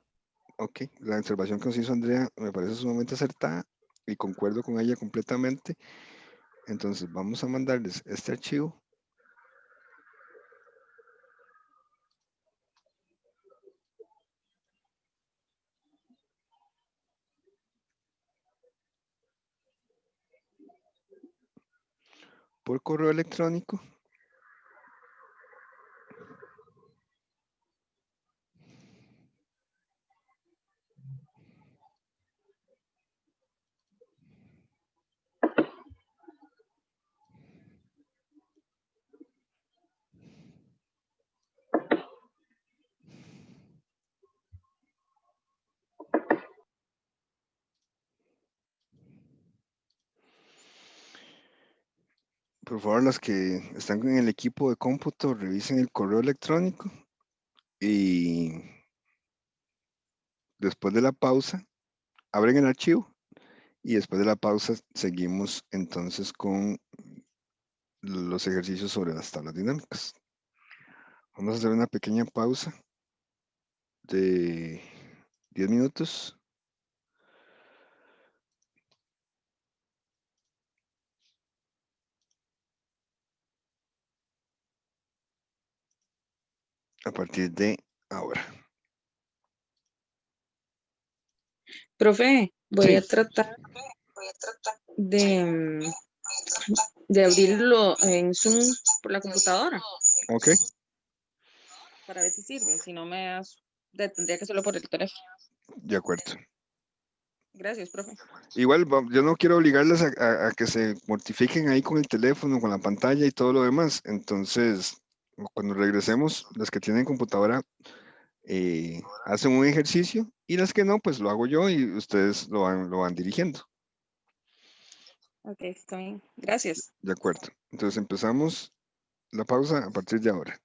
Ok, la observación que nos hizo Andrea me parece sumamente acertada y concuerdo con ella completamente. Entonces vamos a mandarles este archivo. Por correo electrónico. Por favor, las que están en el equipo de cómputo, revisen el correo electrónico y después de la pausa abren el archivo y después de la pausa seguimos entonces con los ejercicios sobre las tablas dinámicas. Vamos a hacer una pequeña pausa de 10 minutos. A partir de ahora. Profe, voy Sí, a tratar de, de abrirlo en Zoom por la computadora ok, para ver si sirve. Si no me das, tendría que hacerlo por el teléfono. de acuerdo. Gracias, profe. Igual, yo no quiero obligarles a que se mortifiquen ahí con el teléfono, con la pantalla y todo lo demás. Entonces, cuando regresemos, las que tienen computadora hacen un ejercicio y las que no, pues lo hago yo y ustedes lo van dirigiendo. Ok, está bien. Gracias. De acuerdo. Entonces empezamos la pausa a partir de ahora.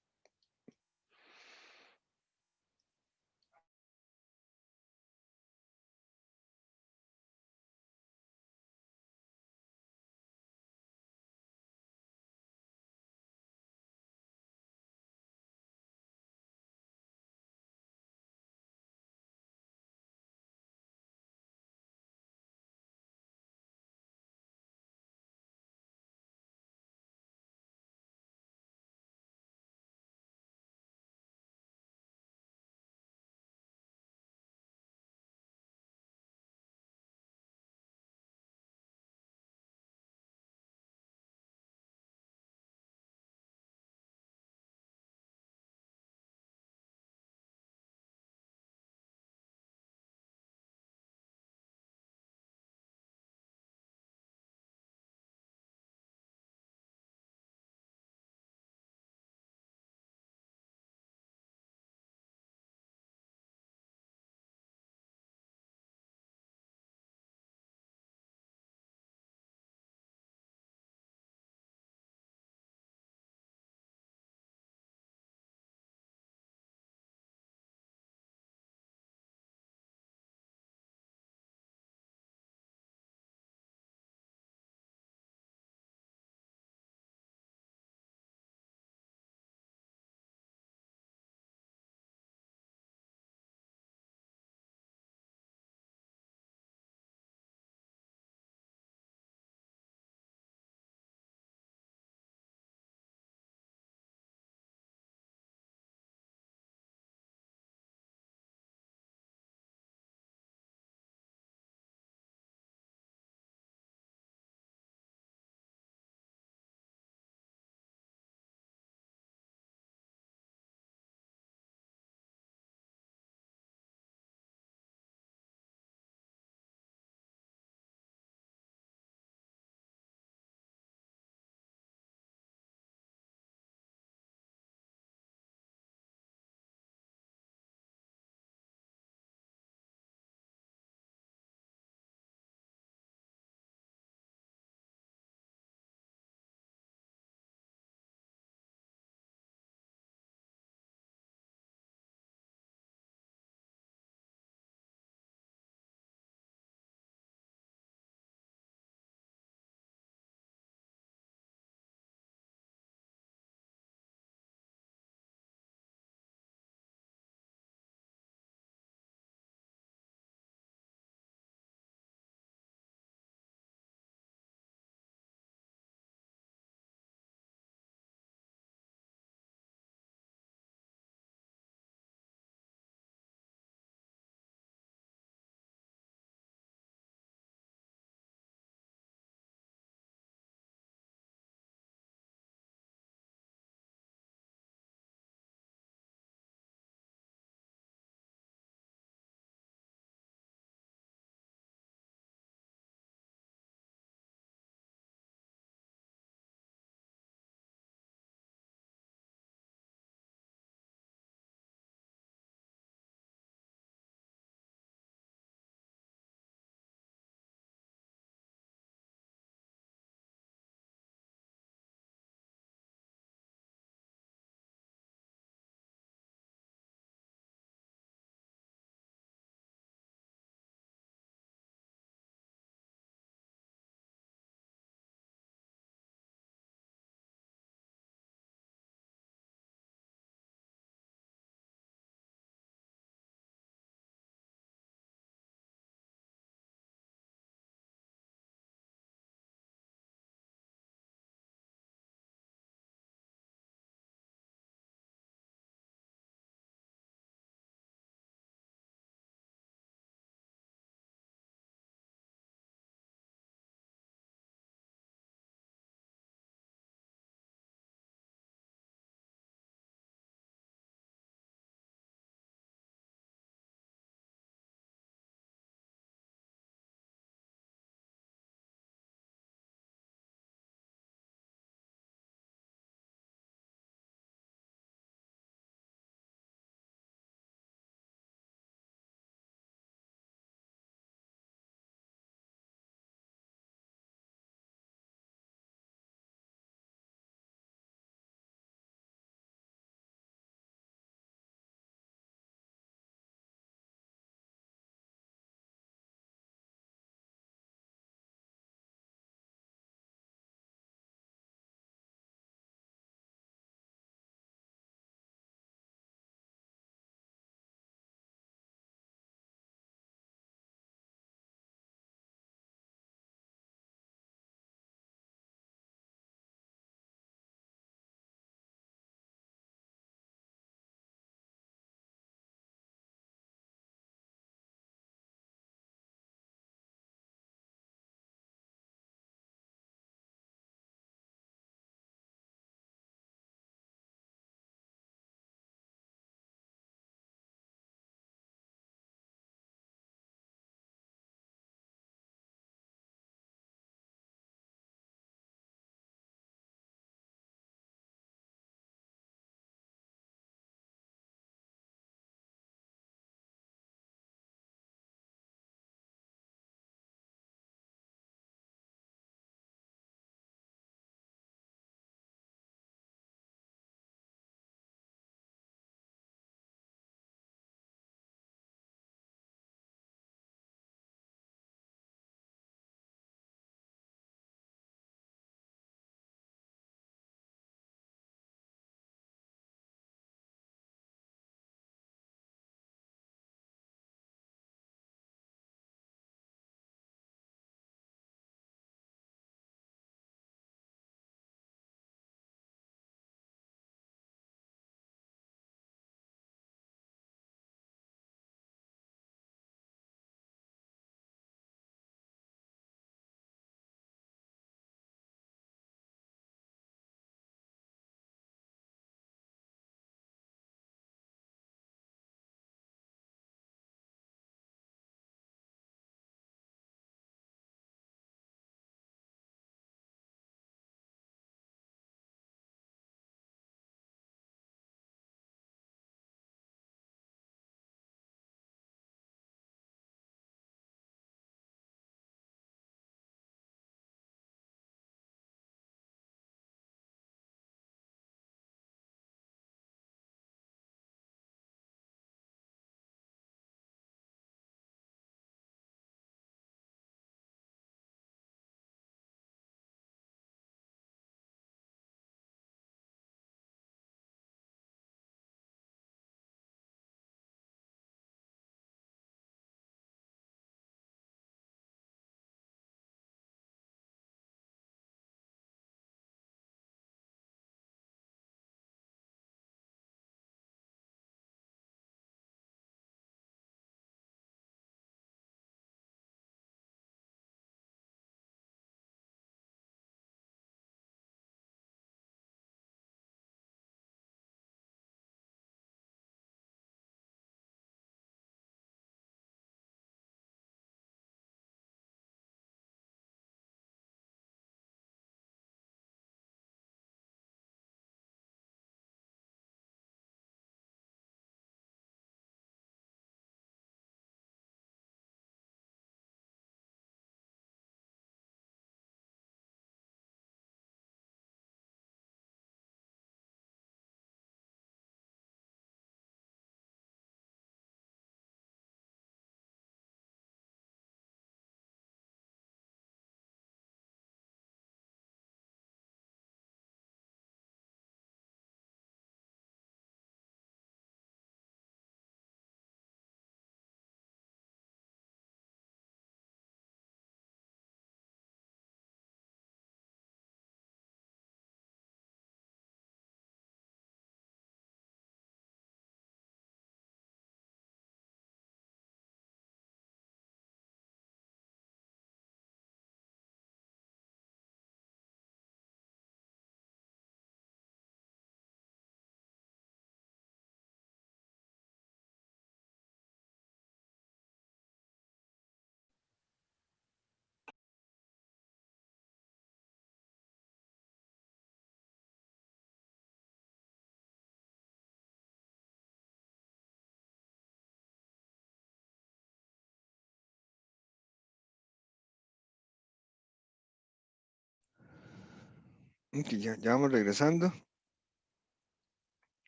Ok, ya vamos regresando.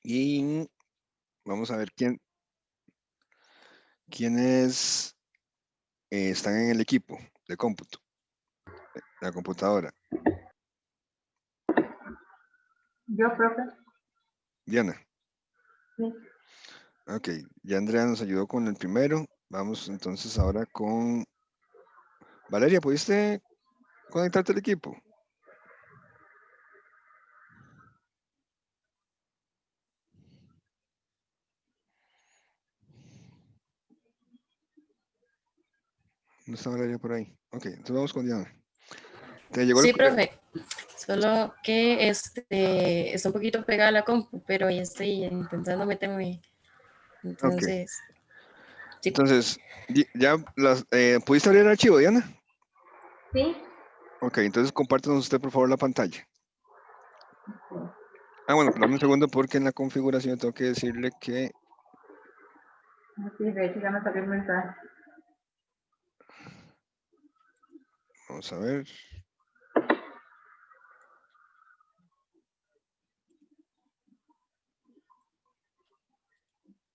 Y vamos a ver quiénes están en el equipo de cómputo, la computadora. Yo, profe. Diana. Sí. Ok, ya Andrea nos ayudó con el primero. Vamos entonces ahora con Valeria. ¿Pudiste conectarte al equipo? No está Valeria por ahí. Ok, entonces vamos con Diana. ¿Te llegó el Sí, correo? profe. Solo que está un poquito pegada la compu, pero ya estoy intentando meterme. Ok, Entonces, sí. entonces, ya ¿pudiste abrir el archivo, Diana? Sí. Ok, entonces compártanos usted por favor la pantalla. Ah, bueno, pero dame un segundo porque en la configuración tengo que decirle que Sí, de hecho ya me salió el mensaje. vamos a ver.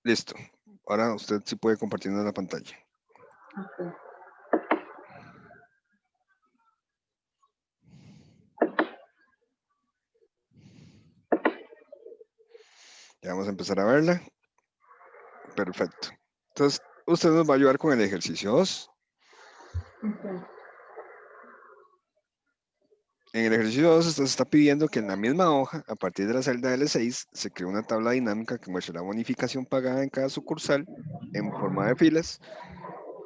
Listo. Ahora usted sí puede compartirnos la pantalla. Ok. Ya vamos a empezar a verla. Perfecto. Entonces, usted nos va a ayudar con el ejercicio 2. Ok. En el ejercicio 2, usted está pidiendo que en la misma hoja, a partir de la celda L6, se cree una tabla dinámica que muestre la bonificación pagada en cada sucursal en forma de filas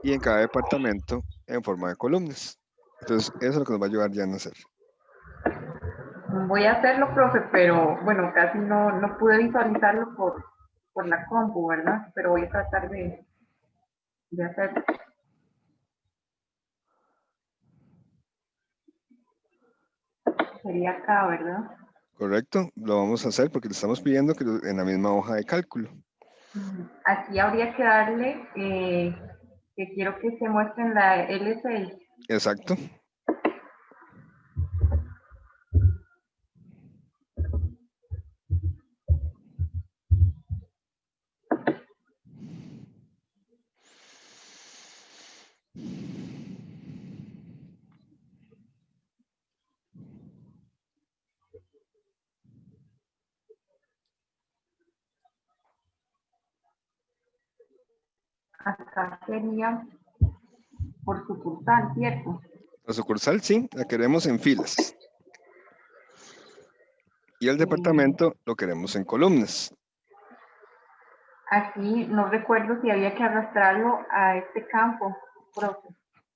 y en cada departamento en forma de columnas. Entonces, eso es lo que nos va a ayudar ya a hacer. Voy a hacerlo, profe, pero bueno, casi no pude visualizarlo por la compu, ¿verdad? Pero voy a tratar de hacerlo. Sería acá, ¿verdad? ¿Correcto? Lo vamos a hacer porque le estamos pidiendo que en la misma hoja de cálculo. Aquí habría que darle que quiero que se muestre en la L6. Exacto. Acá sería por sucursal, ¿cierto? La sucursal, sí, la queremos en filas. Y el departamento lo queremos en columnas. Aquí no recuerdo si había que arrastrarlo a este campo, profe.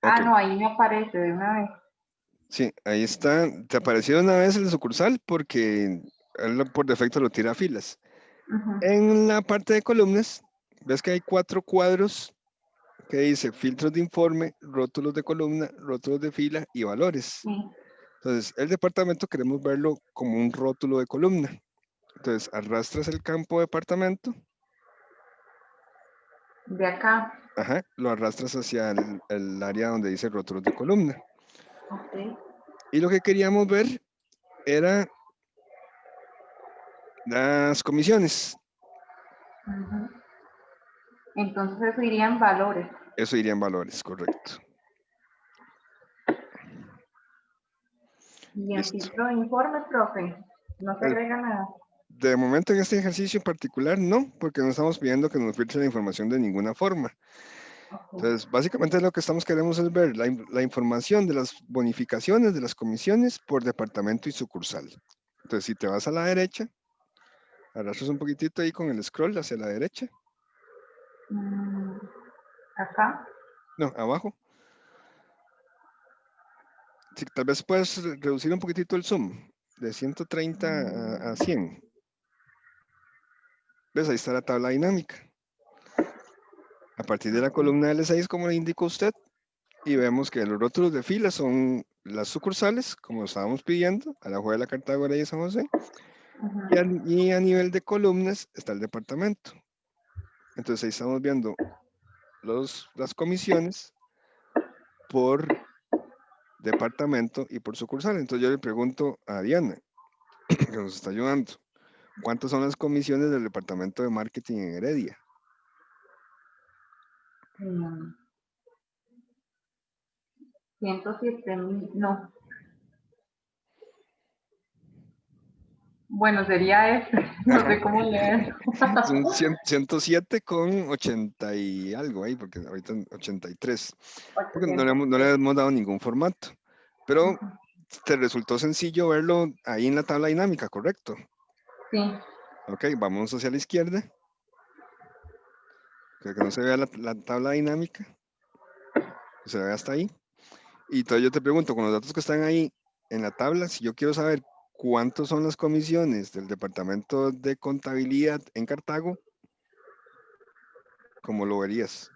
Ah, Ok, no, ahí me aparece de una vez. sí, ahí está. Te apareció una vez el sucursal porque él por defecto lo tira a filas. Ujú. En la parte de columnas, ves que hay 4 cuadros que dice filtros de informe, rótulos de columna, rótulos de fila y valores. Sí, Entonces, el departamento queremos verlo como un rótulo de columna. Entonces, arrastras el campo departamento, de acá. ajá, lo arrastras hacia el área donde dice rótulos de columna. Ok. Y lo que queríamos ver era las comisiones. Ujú. Entonces eso iría en valores. Eso iría en valores, correcto. Y en Listo. filtro de informe, profe, no se El- agrega nada. De momento en este ejercicio en particular no, porque no estamos pidiendo que nos filtre la información de ninguna forma. Ok. Entonces, básicamente lo que queremos es ver la información de las bonificaciones, de las comisiones por departamento y sucursal. Entonces, si te vas a la derecha, arrastras un poquitito ahí con el scroll hacia la derecha. Acá. No, abajo. Sí, tal vez puedes reducir un poquitito el zoom, de 130 a 100. ¿Ves? Ahí está la tabla dinámica. A partir de la columna L6, como le indicó usted, y vemos que los rótulos de fila son las sucursales, como estábamos pidiendo, a la Juega de la Cartago y San José, y a nivel de columnas está el departamento. Entonces ahí estamos viendo las comisiones por departamento y por sucursal. Entonces yo le pregunto a Diana, que nos está ayudando. ¿Cuántas son las comisiones del departamento de marketing en Heredia? Mm, 107,000, no. Bueno, sería este, no sé cómo leer. Son 107 con 80 y algo ahí, porque ahorita 83. Porque no le hemos dado ningún formato. Pero te resultó sencillo verlo ahí en la tabla dinámica, ¿correcto? Sí, Ok, vamos hacia la izquierda. Que no se vea la tabla dinámica. Que se vea hasta ahí. Y entonces yo te pregunto, con los datos que están ahí en la tabla, si yo quiero saber cuántos son las comisiones del departamento de contabilidad en Cartago, ¿cómo lo verías?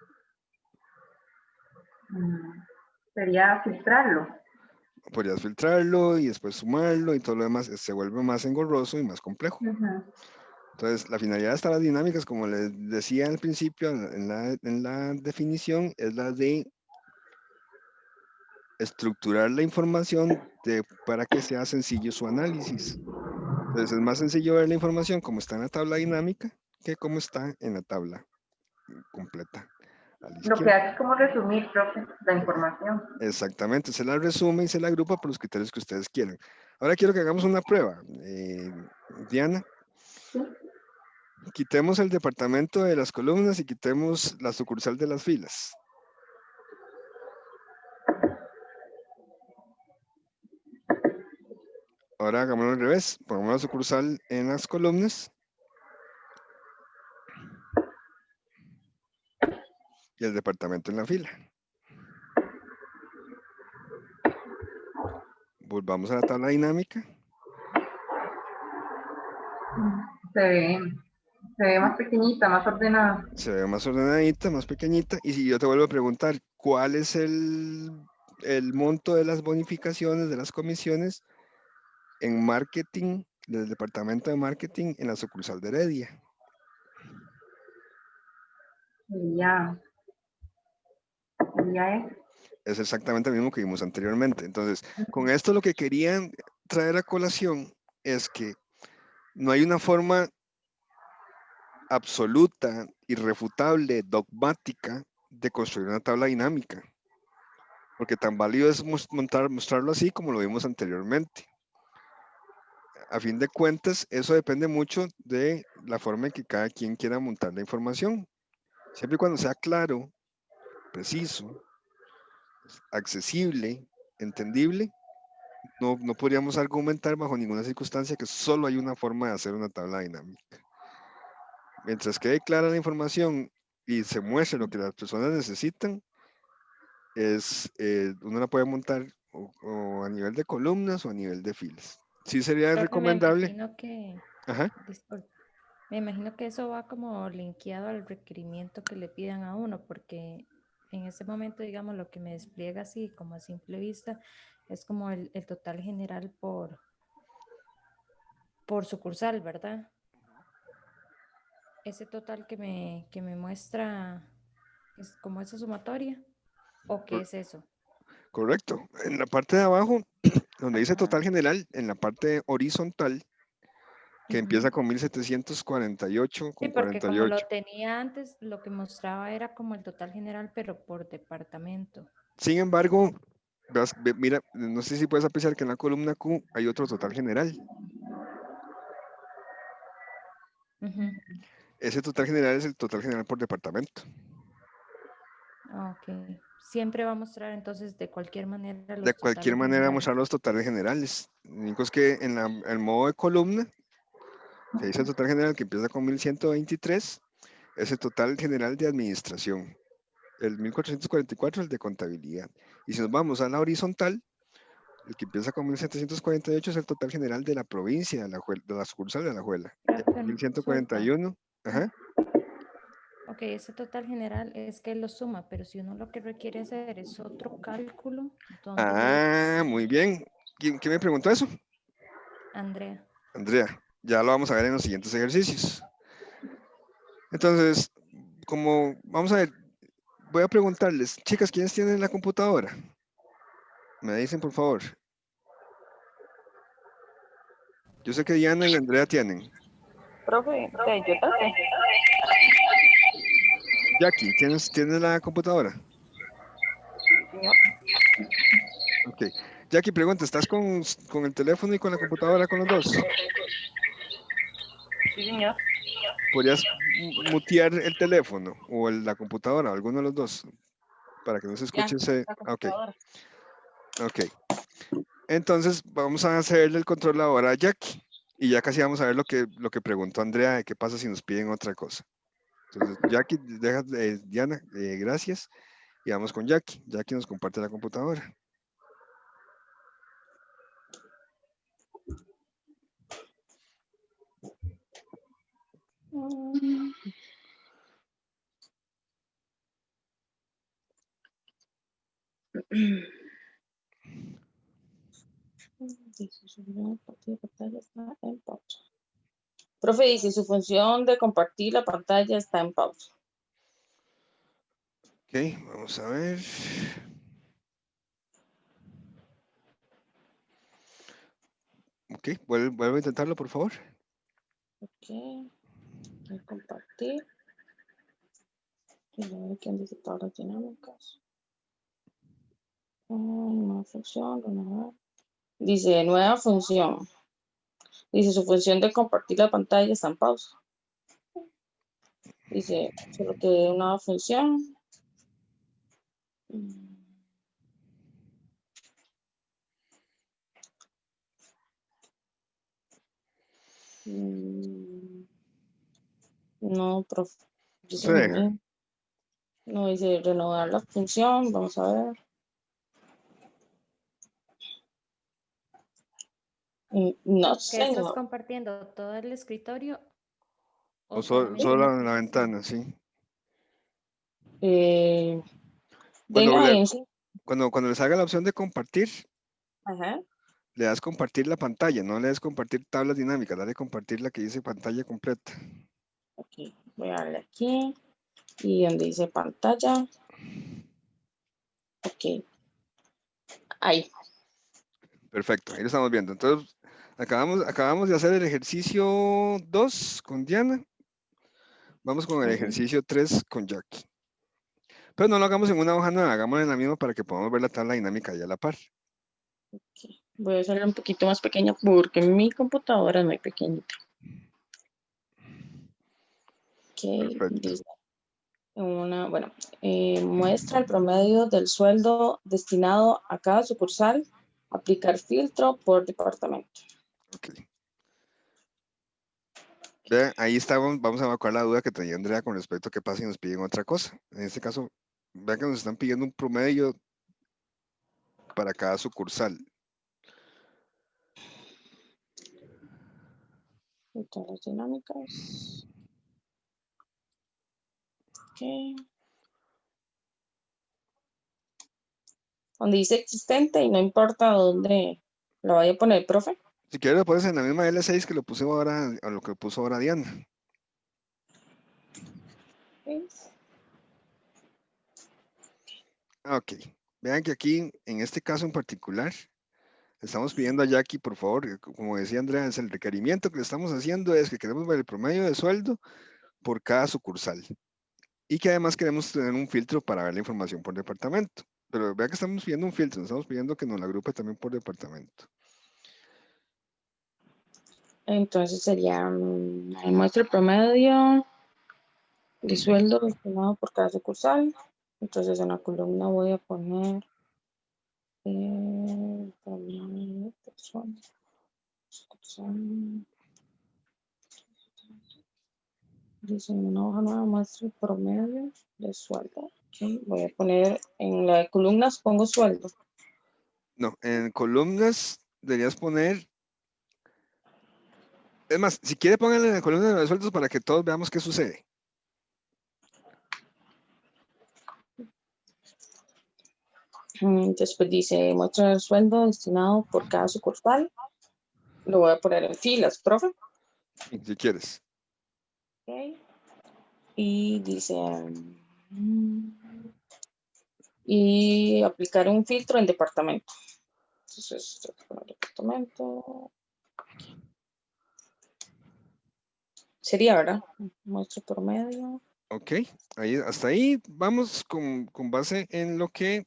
sería filtrarlo. Podrías filtrarlo y después sumarlo y todo lo demás se vuelve más engorroso y más complejo. Entonces, la finalidad de estas dinámicas, como les decía al principio en la definición, es la de estructurar la información para que sea sencillo su análisis. Entonces, es más sencillo ver la información como está en la tabla dinámica que como está en la tabla completa a la Lo que izquierda. hace es como resumir, profe, la información. Exactamente, se la resume y se la agrupa por los criterios que ustedes quieran. Ahora quiero que hagamos una prueba. Diana, ¿Sí? quitemos el departamento de las columnas y quitemos la sucursal de las filas. Ahora hagámoslo al revés. Pongamos la sucursal en las columnas y el departamento en la fila. Volvamos a la tabla dinámica. Se ve más pequeñita, más ordenada. Se ve más ordenadita, más pequeñita. Y si yo te vuelvo a preguntar, ¿cuál es el monto de las bonificaciones, de las comisiones en marketing, del departamento de marketing en la sucursal de Heredia? Sería eso. Es exactamente lo mismo que vimos anteriormente. Entonces, con esto lo que querían traer a colación es que no hay una forma absoluta, irrefutable, dogmática de construir una tabla dinámica. Porque tan válido es mostrarlo así como lo vimos anteriormente. A fin de cuentas, eso depende mucho de la forma en que cada quien quiera montar la información. Siempre y cuando sea claro, preciso, accesible, entendible, no podríamos argumentar bajo ninguna circunstancia que solo hay una forma de hacer una tabla dinámica. Mientras quede clara la información y se muestre lo que las personas necesitan, uno la puede montar o a nivel de columnas o a nivel de filas. Sí sería Profe, recomendable. Ajá. Disculpe, me imagino que eso va como linkeado al requerimiento que le pidan a uno, porque en ese momento, digamos, lo que me despliega así como a simple vista es como el total general por sucursal, ¿verdad? Ese total que me muestra es como esa sumatoria, ¿o qué es eso? Correcto. En la parte de abajo, donde dice total general, en la parte horizontal, que empieza con 1748 Sí, con porque como 48. lo tenía antes, lo que mostraba era como el total general, pero por departamento. Sin embargo, mira, no sé si puedes apreciar que en la columna Q hay otro total general. Ese total general es el total general por departamento. Ok. Siempre va a mostrar entonces de cualquier manera los De cualquier totales manera generales. mostrar los totales generales. Lo único es que en el modo de columna, que dice el total general que empieza con 1123, es el total general de administración. El 1444 es el de contabilidad. Y si nos vamos a la horizontal, el que empieza con 1748 es el total general de la provincia, de la sucursal de Alajuela. 1141. Ajá. Ok, ese total general es que lo suma, pero si uno lo que requiere hacer es otro cálculo, ¿dónde Muy bien. ¿Quién me preguntó eso? Andrea. Andrea, ya lo vamos a ver en los siguientes ejercicios. Entonces, vamos a ver, voy a preguntarles, chicas, ¿quiénes tienen la computadora? Me dicen, por favor. Yo sé que Diana y Andrea tienen. Profe, yo también. Jackie, ¿tienes la computadora? Señor. Ok. Jackie, pregunta, ¿estás con el teléfono y con la computadora con los dos? Sí, señor. ¿Podrías mutear el teléfono o la computadora, alguno de los dos, para que no se escuche ese? La Ok, computadora. ok. Entonces vamos a hacerle el control ahora a Jackie. Y ya casi vamos a ver lo que preguntó Andrea de qué pasa si nos piden otra cosa. Entonces, Jackie, Diana, gracias. Y vamos con Jackie. Jackie nos comparte la computadora. Profe, dice, su función de compartir la pantalla está en pausa. Ok, vamos a ver. Ok, vuelvo a intentarlo, por favor. Ok, voy a compartir. Y a ver quién dice tablas dinámicas. Nueva función, renovar. Dice, nueva función. Dice, su función de compartir la pantalla está en pausa. Dice, solo que una función. No, profe. Dice Se lo deja. mismo. No dice renovar la función. Vamos a ver. No, ¿Qué estás señor. compartiendo? ¿Todo el escritorio o O solamente solo la en la aplicación? ventana, sí. Cuando, Denle ahí en sí. cuando les haga la opción de compartir, Ajá. le das compartir la pantalla, no le das compartir tablas dinámicas, dale compartir la que dice pantalla completa. Ok, voy a darle aquí. Y donde dice pantalla. Ok. Ahí. Perfecto, ahí lo estamos viendo. Entonces, acabamos de hacer el ejercicio 2 con Diana. Vamos con el ejercicio 3 con Jackie. Pero no lo hagamos en una hoja nueva, hagámoslo en la misma para que podamos ver la tabla dinámica ahí a la par. Voy a hacerla un poquito más pequeña porque mi computadora es muy pequeñita. Ok, Perfecto. dice muestra el promedio del sueldo destinado a cada sucursal, aplicar filtro por departamento. Ok. Vean, ahí estamos, vamos a evacuar la duda que tenía Andrea con respecto a qué pasa si nos piden otra cosa. En este caso, vean que nos están pidiendo un promedio para cada sucursal. Todas las dinámicas. Ok. Donde dice existente y no importa dónde lo vaya a poner, profe. Si quieres lo pones en la misma L6 que lo puse ahora, o lo que puso ahora Diana. Ok. Vean que aquí, en este caso en particular, estamos pidiendo a Jackie, por favor, como decía Andrea, es el requerimiento que le estamos haciendo es que queremos ver el promedio de sueldo por cada sucursal. Y que además queremos tener un filtro para ver la información por departamento. Pero vea que estamos pidiendo un filtro, estamos pidiendo que nos la agrupe también por departamento. Entonces sería, muestra el promedio de sueldo destinado por cada sucursal. Entonces en la columna voy a poner dice una hoja nueva muestra el promedio de sueldo. Okay. Voy a poner en la de columnas, pongo sueldo. No, en columnas deberías poner. Es más, si quiere pónganle en la columna de los sueldos para que todos veamos qué sucede. Después dice muestra el sueldo destinado por cada sucursal. Lo voy a poner en filas, profe. Si quieres. Okay. Y dice y aplicar un filtro en departamento. Entonces, departamento. Sería, ¿verdad? Muestra promedio. Ok, ahí, hasta ahí vamos con base en lo que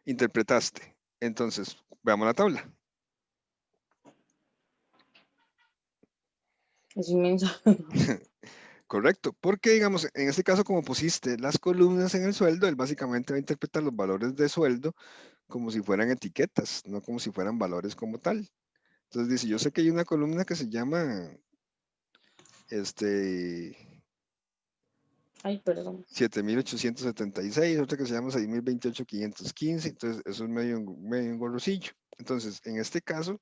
interpretaste. Entonces, veamos la tabla. Es inmenso. Correcto, porque digamos, en este caso, como pusiste las columnas en el sueldo, él básicamente va a interpretar los valores de sueldo como si fueran etiquetas, no como si fueran valores como tal. Entonces dice, yo sé que hay una columna que se llama, Ay, perdón. 7,876, otra que se llama 6,028,515, entonces eso es medio engorrosillo. Entonces, en este caso,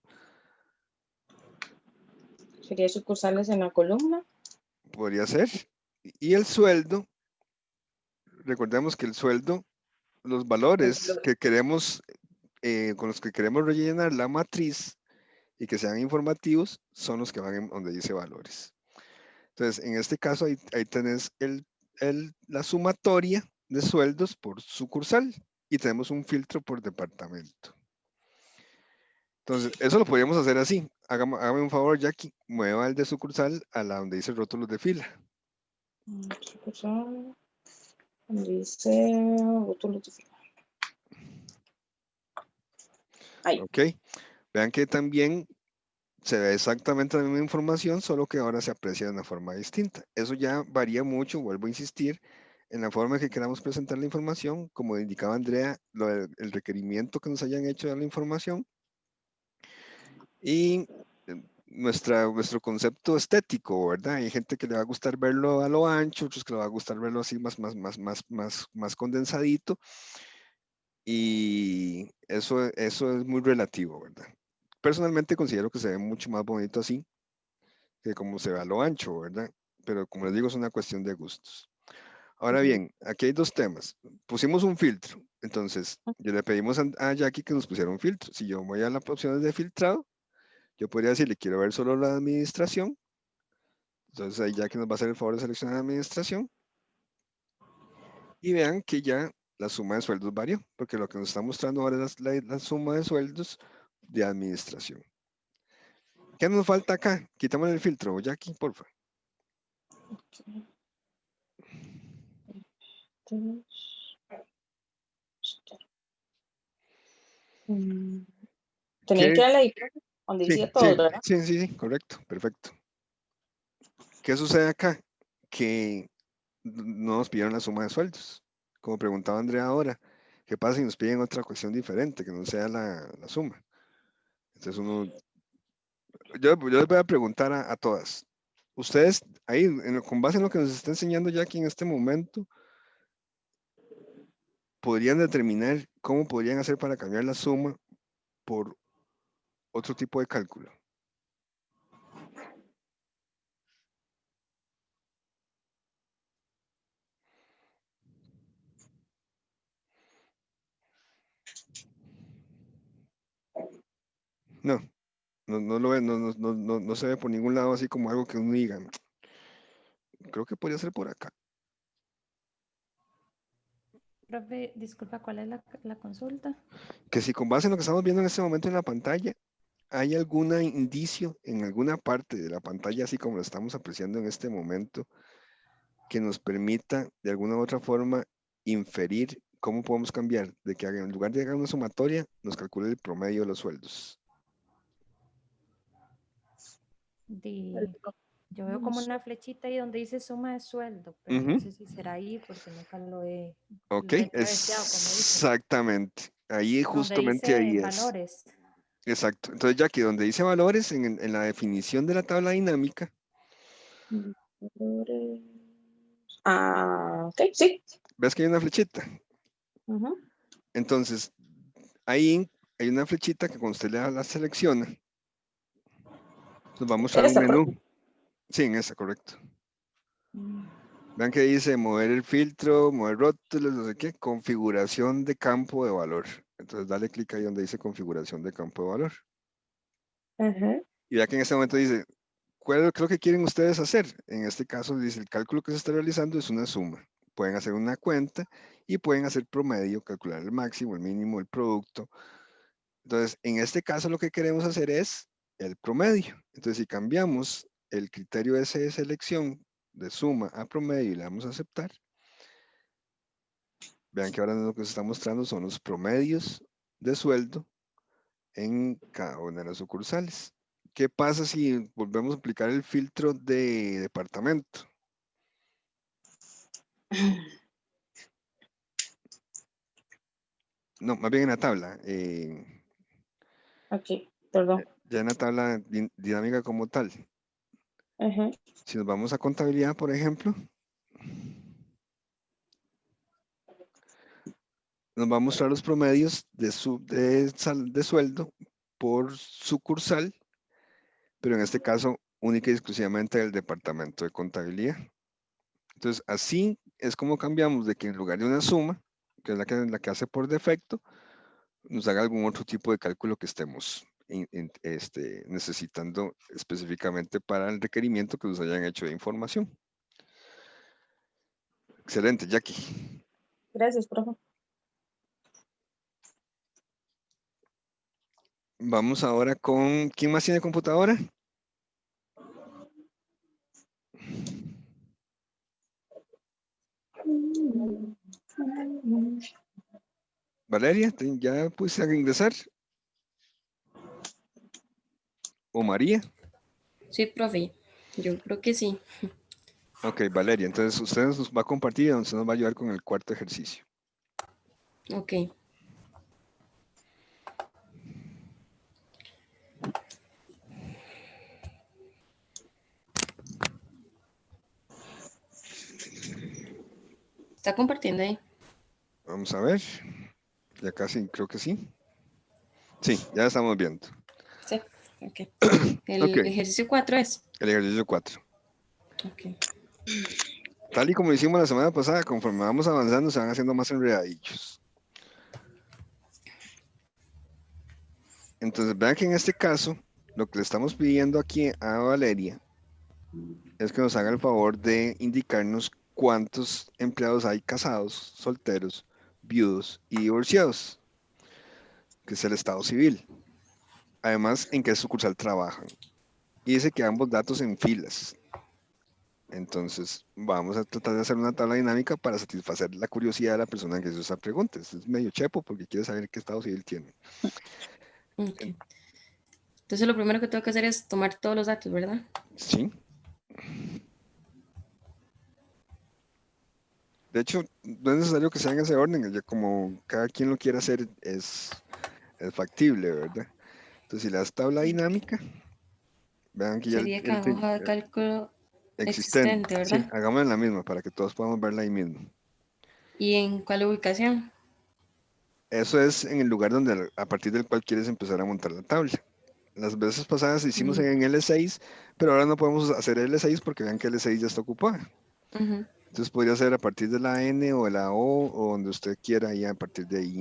Sería sucursales en la columna. podría ser, y el sueldo, recordemos que el sueldo, los valores que queremos, con los que queremos rellenar la matriz y que sean informativos, son los que van en donde dice valores. Entonces, en este caso, ahí tenés la sumatoria de sueldos por sucursal y tenemos un filtro por departamento. Entonces, eso lo podríamos hacer así. Hágame un favor, Jackie, mueva el de sucursal a la donde dice rótulos de fila. Sucursal. Donde dice rótulos de fila. Ahí. Ok. Vean que también se ve exactamente la misma información, solo que ahora se aprecia de una forma distinta. Eso ya varía mucho, vuelvo a insistir, en la forma que queramos presentar la información, como indicaba Andrea, el requerimiento que nos hayan hecho de la información y nuestro concepto estético, ¿verdad? Hay gente que le va a gustar verlo a lo ancho, otros que le va a gustar verlo así más condensadito, y eso es muy relativo, ¿verdad? Personalmente considero que se ve mucho más bonito así que como se ve a lo ancho, ¿verdad? Pero como les digo, es una cuestión de gustos. Ahora bien, aquí hay dos temas. Pusimos un filtro, entonces yo le pedimos a Jackie que nos pusiera un filtro. Si yo voy a las opciones de filtrado, yo podría decirle, quiero ver solo la administración. Entonces ahí Jackie nos va a hacer el favor de seleccionar la administración. Y vean que ya la suma de sueldos varió, porque lo que nos está mostrando ahora es la suma de sueldos de administración. ¿Qué nos falta acá? Quitamos el filtro, Jackie, por favor. Tenía que darle ahí donde Sí, decía todo, ¿verdad? sí, correcto, perfecto. ¿Qué sucede acá? Que no nos pidieron la suma de sueldos. Como preguntaba Andrea ahora, ¿qué pasa si nos piden otra cuestión diferente, que no sea la suma? Entonces yo les voy a preguntar a todas. Ustedes, ahí, con base en lo que nos está enseñando Jackie en este momento, podrían determinar cómo podrían hacer para cambiar la suma por otro tipo de cálculo. No lo ve, no se ve por ningún lado así como algo que uno diga. Creo que podría ser por acá. Profe, disculpa, ¿cuál es la consulta? Que si con base en lo que estamos viendo en este momento en la pantalla, hay algún indicio en alguna parte de la pantalla, así como lo estamos apreciando en este momento, que nos permita de alguna u otra forma inferir cómo podemos cambiar de que en lugar de hacer una sumatoria, nos calcule el promedio de los sueldos. Yo veo como una flechita ahí donde dice suma de sueldo, pero no sé si será ahí porque nunca lo he traveseado, como dicen. Exactamente. Ahí Donde justamente ahí dice es. valores. Exacto. Entonces ya que donde dice valores, en la definición de la tabla dinámica. Ok, sí. ¿Ves que hay una flechita? Entonces, ahí hay una flechita que cuando usted la selecciona, nos va a mostrar un menú. Sí, en esa, correcto. Vean que dice mover el filtro, mover rótulos, no sé qué, configuración de campo de valor. Entonces dale clic ahí donde dice configuración de campo de valor. Y ya que en este momento dice, ¿cuál es lo que quieren ustedes hacer? En este caso dice, el cálculo que se está realizando es una suma. Pueden hacer una cuenta y pueden hacer promedio, calcular el máximo, el mínimo, el producto. Entonces, en este caso lo que queremos hacer es el promedio. Entonces, si cambiamos el criterio ese de selección de suma a promedio y le damos a aceptar, vean que ahora lo que se está mostrando son los promedios de sueldo en cada una de las sucursales. ¿Qué pasa si volvemos a aplicar el filtro de departamento? No, más bien en la tabla. Ok, perdón. Ya en la tabla dinámica como tal. Ajá. Si nos vamos a contabilidad, por ejemplo, nos va a mostrar los promedios de sueldo por sucursal, pero en este caso única y exclusivamente del departamento de contabilidad. Entonces, así es como cambiamos de que en lugar de una suma, que es la que hace por defecto, nos haga algún otro tipo de cálculo que estemos necesitando específicamente para el requerimiento que nos hayan hecho de información. Excelente, Jackie. Gracias, profe. Vamos ahora con, ¿quién más tiene computadora? Valeria, ¿ya puse a ingresar? ¿O María? Sí, profe. Yo creo que sí. Ok, Valeria, entonces usted nos va a compartir y nos va a ayudar con el cuarto ejercicio. Ok. ¿Está compartiendo ahí? Vamos a ver. Ya casi, creo que sí. Sí, ya estamos viendo. Sí. Ok. El Ok. ejercicio 4 es. El ejercicio 4. Ok. Tal y como hicimos la semana pasada, conforme vamos avanzando, se van haciendo más enredadillos. Entonces, vean que en este caso, lo que le estamos pidiendo aquí a Valeria es que nos haga el favor de indicarnos cuántos empleados hay casados, solteros, viudos y divorciados, que es el estado civil. Además, en qué sucursal trabajan. Y dice que ambos datos en filas. Entonces, vamos a tratar de hacer una tabla dinámica para satisfacer la curiosidad de la persona que hizo esa pregunta. Esto es medio chepo porque quiere saber qué estado civil tiene. Ok. Entonces lo primero que tengo que hacer es tomar todos los datos, ¿verdad? Sí. De hecho, no es necesario que sea en ese orden, ya como cada quien lo quiera hacer es factible, ¿verdad? Entonces, si le das tabla dinámica, vean que ya Sería cada hoja de cálculo existente, Sí, ¿verdad? hagamos en la misma para que todos podamos verla ahí mismo. ¿Y en cuál ubicación? Eso es en el lugar donde a partir del cual quieres empezar a montar la tabla. Las veces pasadas hicimos en L6, pero ahora no podemos hacer L6 porque vean que L6 ya está ocupada. Ujú. Entonces podría ser a partir de la N o de la O o donde usted quiera y a partir de ahí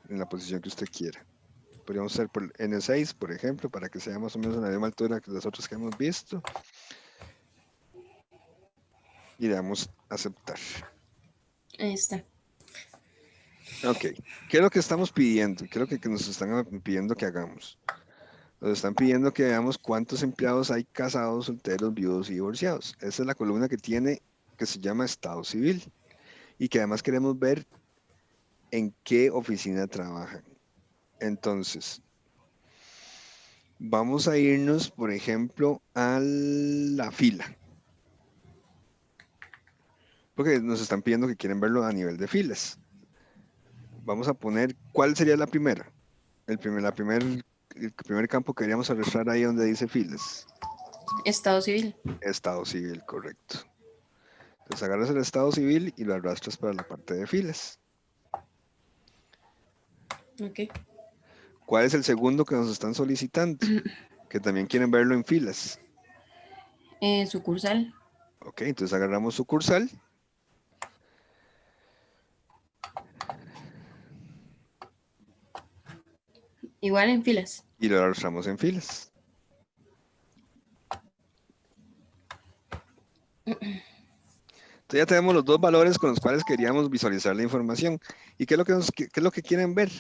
en la posición que usted quiera. Podríamos hacer por N6, por ejemplo, para que sea más o menos a la misma altura que las otras que hemos visto. Y le damos a aceptar. Ahí está. Ok, ¿qué es lo que estamos pidiendo? ¿Qué es lo que nos están pidiendo que hagamos? Nos están pidiendo que veamos cuántos empleados hay casados, solteros, viudos y divorciados. Esa es la columna que tiene, que se llama Estado Civil. Y que además queremos ver en qué oficina trabajan. Entonces, vamos a irnos, por ejemplo, a la fila. Porque nos están pidiendo que quieren verlo a nivel de filas. Vamos a poner, ¿cuál sería la primera? El primer campo que queríamos arrastrar ahí donde dice filas. Estado civil. Estado civil, correcto. Entonces agarras el estado civil y lo arrastras para la parte de filas. Ok. ¿Cuál es el segundo que nos están solicitando? Que también quieren verlo en filas. Sucursal. Ok, entonces agarramos sucursal. Igual en filas. Y lo arrastramos en filas. Entonces ya tenemos los dos valores con los cuales queríamos visualizar la información. ¿Y qué es lo que, qué es lo que quieren ver?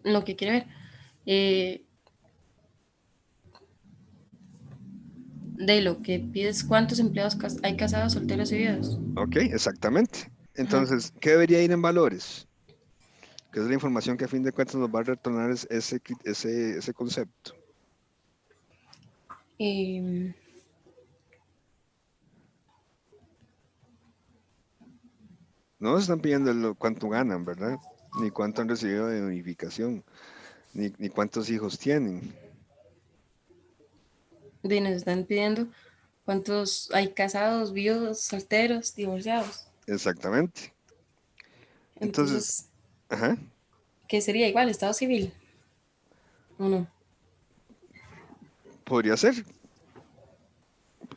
Lo que quiere ver. de lo que pides, ¿cuántos empleados hay casados, solteros y viudos? Ok, exactamente. Entonces, ¿qué debería ir en valores? Que es la información que a fin de cuentas nos va a retornar ese concepto. Em, No nos están pidiendo cuánto ganan, ¿verdad? Ni cuánto han recibido de unificación, ni cuántos hijos tienen. nos están pidiendo cuántos hay casados, viudos, solteros, divorciados. Exactamente. Entonces, Entonces, ajá, ¿qué sería igual? ¿Estado civil? ¿O no? podría ser.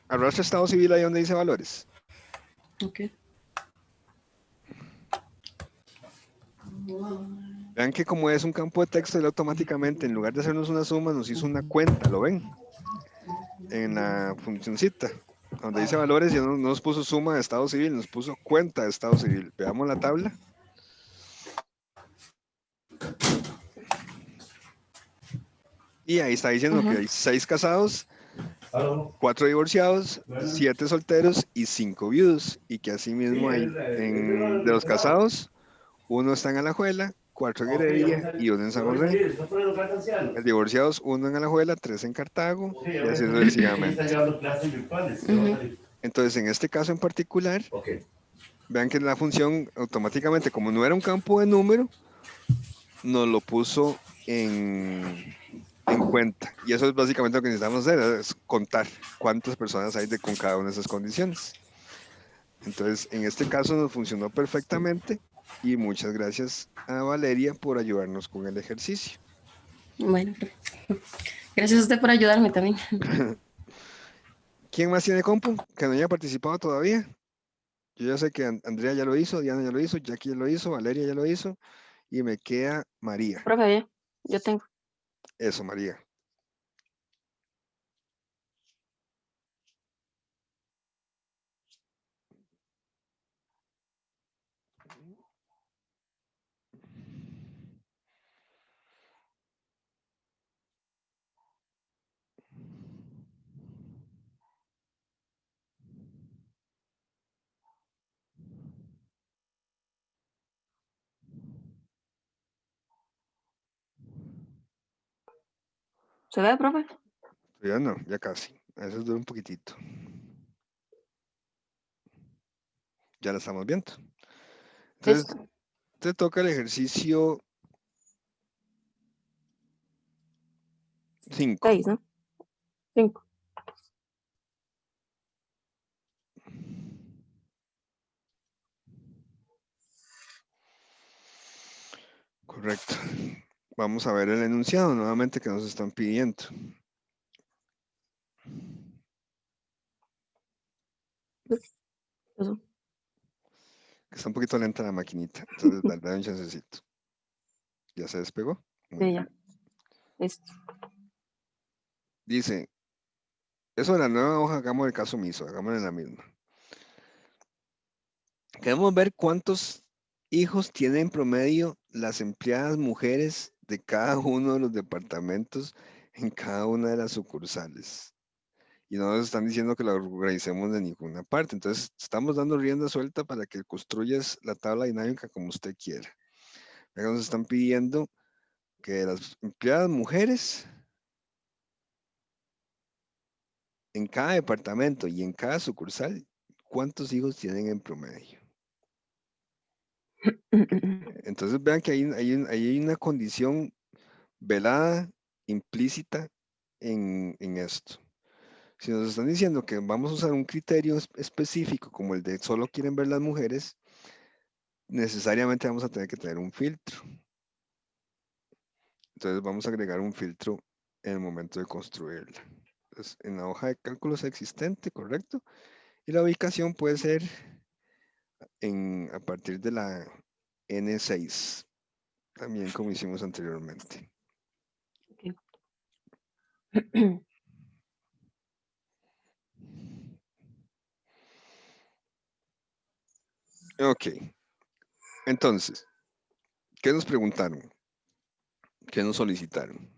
Arrastra estado civil ahí donde dice valores. Ok. Vean que como es un campo de texto, él automáticamente, en lugar de hacernos una suma, nos hizo una cuenta, ¿lo ven? En la funcioncita, donde dice valores, ya no nos puso suma de estado civil, nos puso cuenta de estado civil. Veamos la tabla. Y ahí está diciendo que hay 6 casados, 4 divorciados, 7 solteros y 5 viudos. Y que asimismo hay, de los casados, 1 está en Alajuela, 4 en Heredia y 1 en San José. El divorciados, 1 en Alajuela, 3 en Cartago y así sucesivamente. Entonces, en este caso en particular, vean que la función automáticamente, como no era un campo de número, nos lo puso en cuenta. Y eso es básicamente lo que necesitamos hacer, es contar cuántas personas hay con cada una de esas condiciones. Entonces, en este caso nos funcionó perfectamente y muchas gracias a Valeria por ayudarnos con el ejercicio. Bueno, gracias a usted por ayudarme también. ¿Quién más tiene compu que no haya participado todavía? Yo ya sé que Andrea ya lo hizo, Diana ya lo hizo, Jackie ya lo hizo, Valeria ya lo hizo y me queda María. Profe, yo tengo. Eso, María. ¿Se ve, profe? Ya no, ya casi. A veces dura un poquitito. Ya la estamos viendo. Entonces, Listo. te toca el ejercicio 5. 6, ¿no? 5. Correcto. Vamos a ver el enunciado nuevamente que nos están pidiendo. Eso. Está un poquito lenta la maquinita, entonces dale un chancecito. ¿Ya se despegó? Muy Sí, bien. ya. Listo. Dice, eso de la nueva hoja, hagamos el caso omiso, hagámoslo en la misma. Queremos ver cuántos hijos tienen en promedio las empleadas mujeres de cada uno de los departamentos en cada una de las sucursales. Y no nos están diciendo que lo organicemos de ninguna parte. Entonces, estamos dando rienda suelta para que construyas la tabla dinámica como usted quiera. Acá nos están pidiendo que las empleadas mujeres en cada departamento y en cada sucursal, ¿cuántos hijos tienen en promedio? Entonces vean que hay una condición velada, implícita en esto. Si nos están diciendo que vamos a usar un criterio específico como el de solo quieren ver las mujeres, necesariamente vamos a tener que tener un filtro. Entonces vamos a agregar un filtro en el momento de construirla. Entonces, en la hoja de cálculos existente, ¿correcto? Y la ubicación puede ser a partir de la N6, también como hicimos anteriormente. Ok, entonces, ¿qué nos preguntaron? ¿Qué nos solicitaron?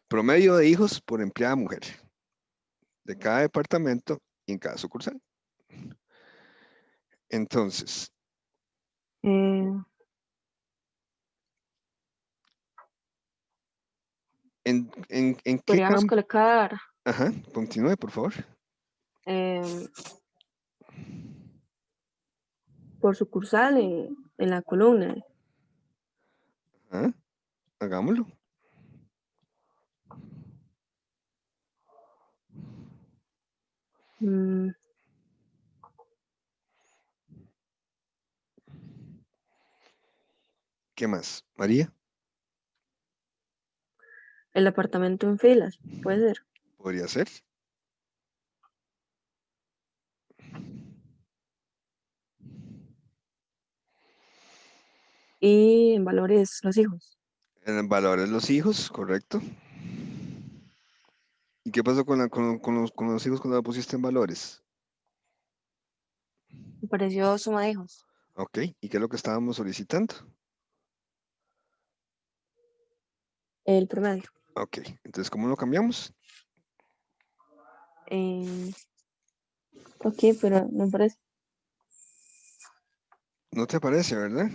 Promedio de hijos por empleada mujer. de cada departamento y en cada sucursal. Entonces, Eh, ¿en qué podríamos campo? colocar Ajá, continúe, por favor. por sucursal en la columna. Ajá, hagámoslo. Mm, ¿Qué más? María, el apartamento en filas, puede ser. podría ser. Y en valores los hijos. En valores los hijos, correcto. ¿Y qué pasó con los hijos cuando la pusiste en valores? Me pareció suma de hijos. Ok, ¿y qué es lo que estábamos solicitando? El promedio. Ok, entonces, ¿cómo lo cambiamos? Ok, pero me parece. No te aparece, ¿verdad?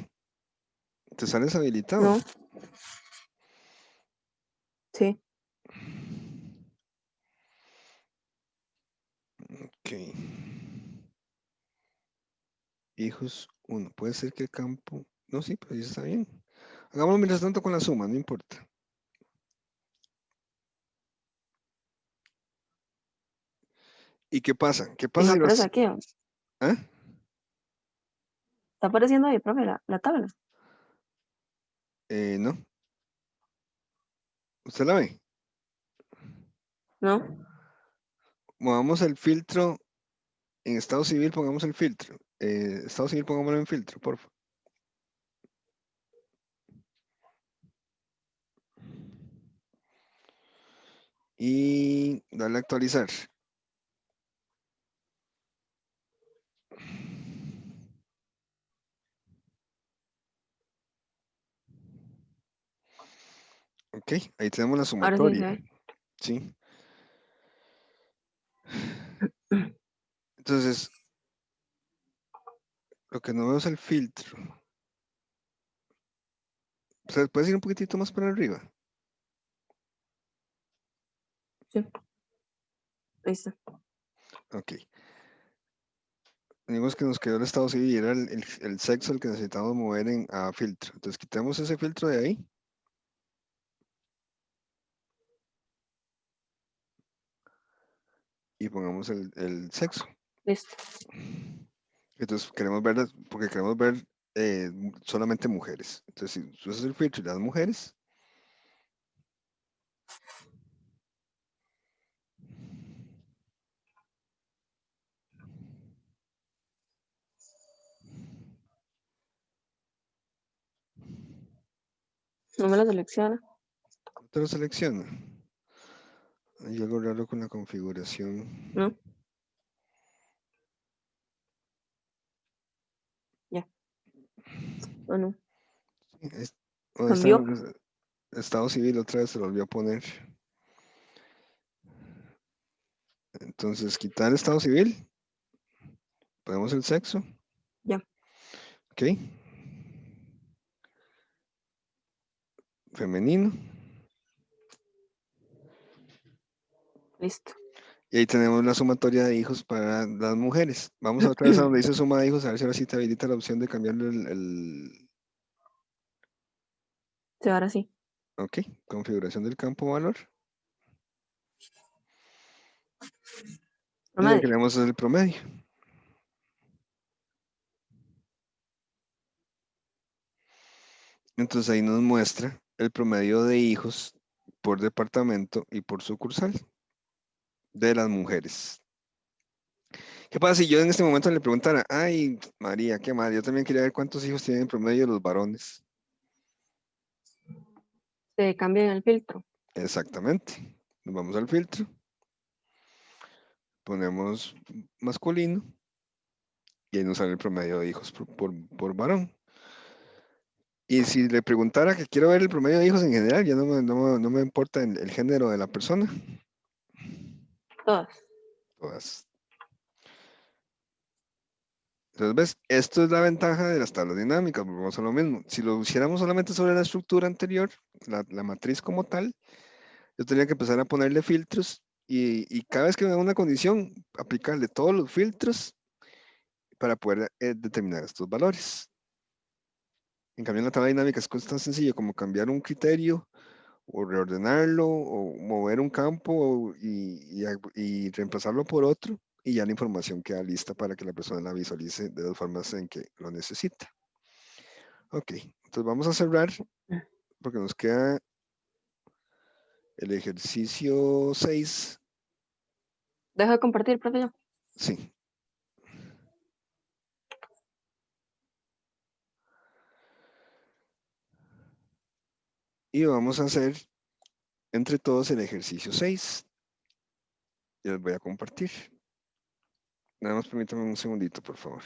Te sales habilitado. No. Sí. Ok. Hijos 1. Puede ser que el campo. No, sí, pero ya está bien. Hagámoslo mientras tanto con la suma, no importa. ¿Y qué pasa? ¿Qué Y pasa me si aparece los... aquí. ¿Ah? Está apareciendo ahí, profe, la tabla. No. ¿Usted la ve? No. Movamos el filtro. En estado civil pongamos el filtro. Estado civil pongámoslo en filtro, por favor. Y darle a actualizar. Ok, ahí tenemos la Ahora sí, sumatoria. ¿sabes? Sí. Entonces, lo que no veo es el filtro. O sea, ¿puedes ir un poquitito más para arriba? Sí. Ahí está. Ok. Digamos que nos quedó el estado civil y era el sexo el que necesitamos mover a filtro. Entonces, quitamos ese filtro de ahí. Y pongamos el sexo. Listo. Entonces queremos ver, porque queremos ver solamente mujeres. Entonces, si usas el filtro y las mujeres, No me lo selecciona. no te lo selecciona. Hay algo raro con la configuración. No. Ya. ¿O no? ¿Dónde está? Cambió. Estado civil otra vez se lo volvió a poner. Entonces, quitar estado civil. Ponemos el sexo. Ya. Ok. Femenino. Listo. Y ahí tenemos la sumatoria de hijos para las mujeres. Vamos otra vez a donde dice suma de hijos, a ver si ahora sí te habilita la opción de cambiarle Sí, ahora sí. Ok, configuración del campo valor. Y lo que Promedio. queremos es el promedio. Entonces ahí nos muestra el promedio de hijos por departamento y por sucursal de las mujeres. ¿Qué pasa si yo en este momento le preguntara, ay, María, qué mal, yo también quería ver cuántos hijos tienen en promedio los varones? Se cambia en el filtro. Exactamente. Nos vamos al filtro. Ponemos masculino. Y ahí nos sale el promedio de hijos por varón. Y si le preguntara que quiero ver el promedio de hijos en general, ya no me importa el género de la persona. Todas. todas. Entonces, ¿ves? Esto es la ventaja de las tablas dinámicas. Volvemos a lo mismo. Si lo hiciéramos solamente sobre la estructura anterior, la matriz como tal, yo tenía que empezar a ponerle filtros y cada vez que me da una condición, aplicarle todos los filtros para poder determinar estos valores. En cambio, en la tabla dinámica es tan sencillo como cambiar un criterio o reordenarlo o mover un campo y reemplazarlo por otro y ya la información queda lista para que la persona la visualice de las formas en que lo necesita. Ok, entonces vamos a cerrar porque nos queda el ejercicio 6. Dejo de compartir, profe. Ya. Sí. Y vamos a hacer entre todos el ejercicio 6. Ya les voy a compartir. Nada más permítanme un segundito, por favor.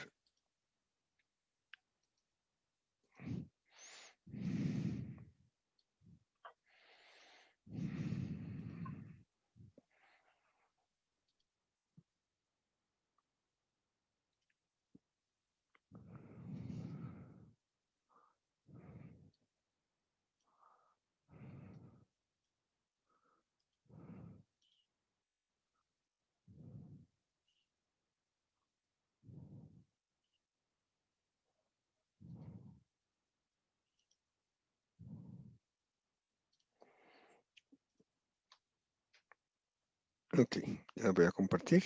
Ok, ya voy a compartir.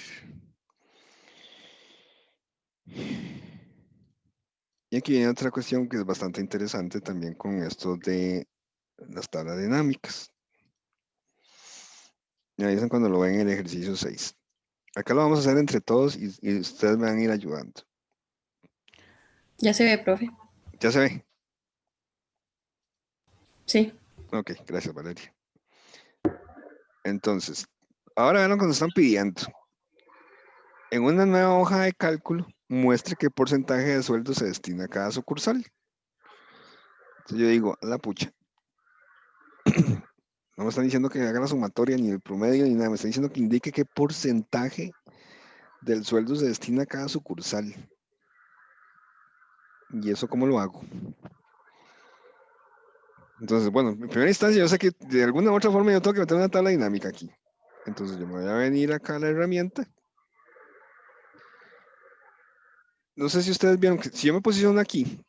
Y aquí viene otra cuestión que es bastante interesante también con esto de las tablas dinámicas. Ya dicen cuando lo ven en el ejercicio 6. Acá lo vamos a hacer entre todos y ustedes me van a ir ayudando. Ya se ve, profe. ¿Ya se ve? Sí. Ok, gracias, Valeria. Entonces, ahora vean lo que nos están pidiendo. En una nueva hoja de cálculo, muestre qué porcentaje de sueldo se destina a cada sucursal. Entonces yo digo, a la pucha. No me están diciendo que haga la sumatoria, ni el promedio, ni nada. Me están diciendo que indique qué porcentaje del sueldo se destina a cada sucursal. ¿Y eso cómo lo hago? Entonces, bueno, en primera instancia yo sé que de alguna u otra forma yo tengo que meter una tabla dinámica aquí. Entonces yo me voy a venir acá a la herramienta. No sé si ustedes vieron que si yo me posiciono aquí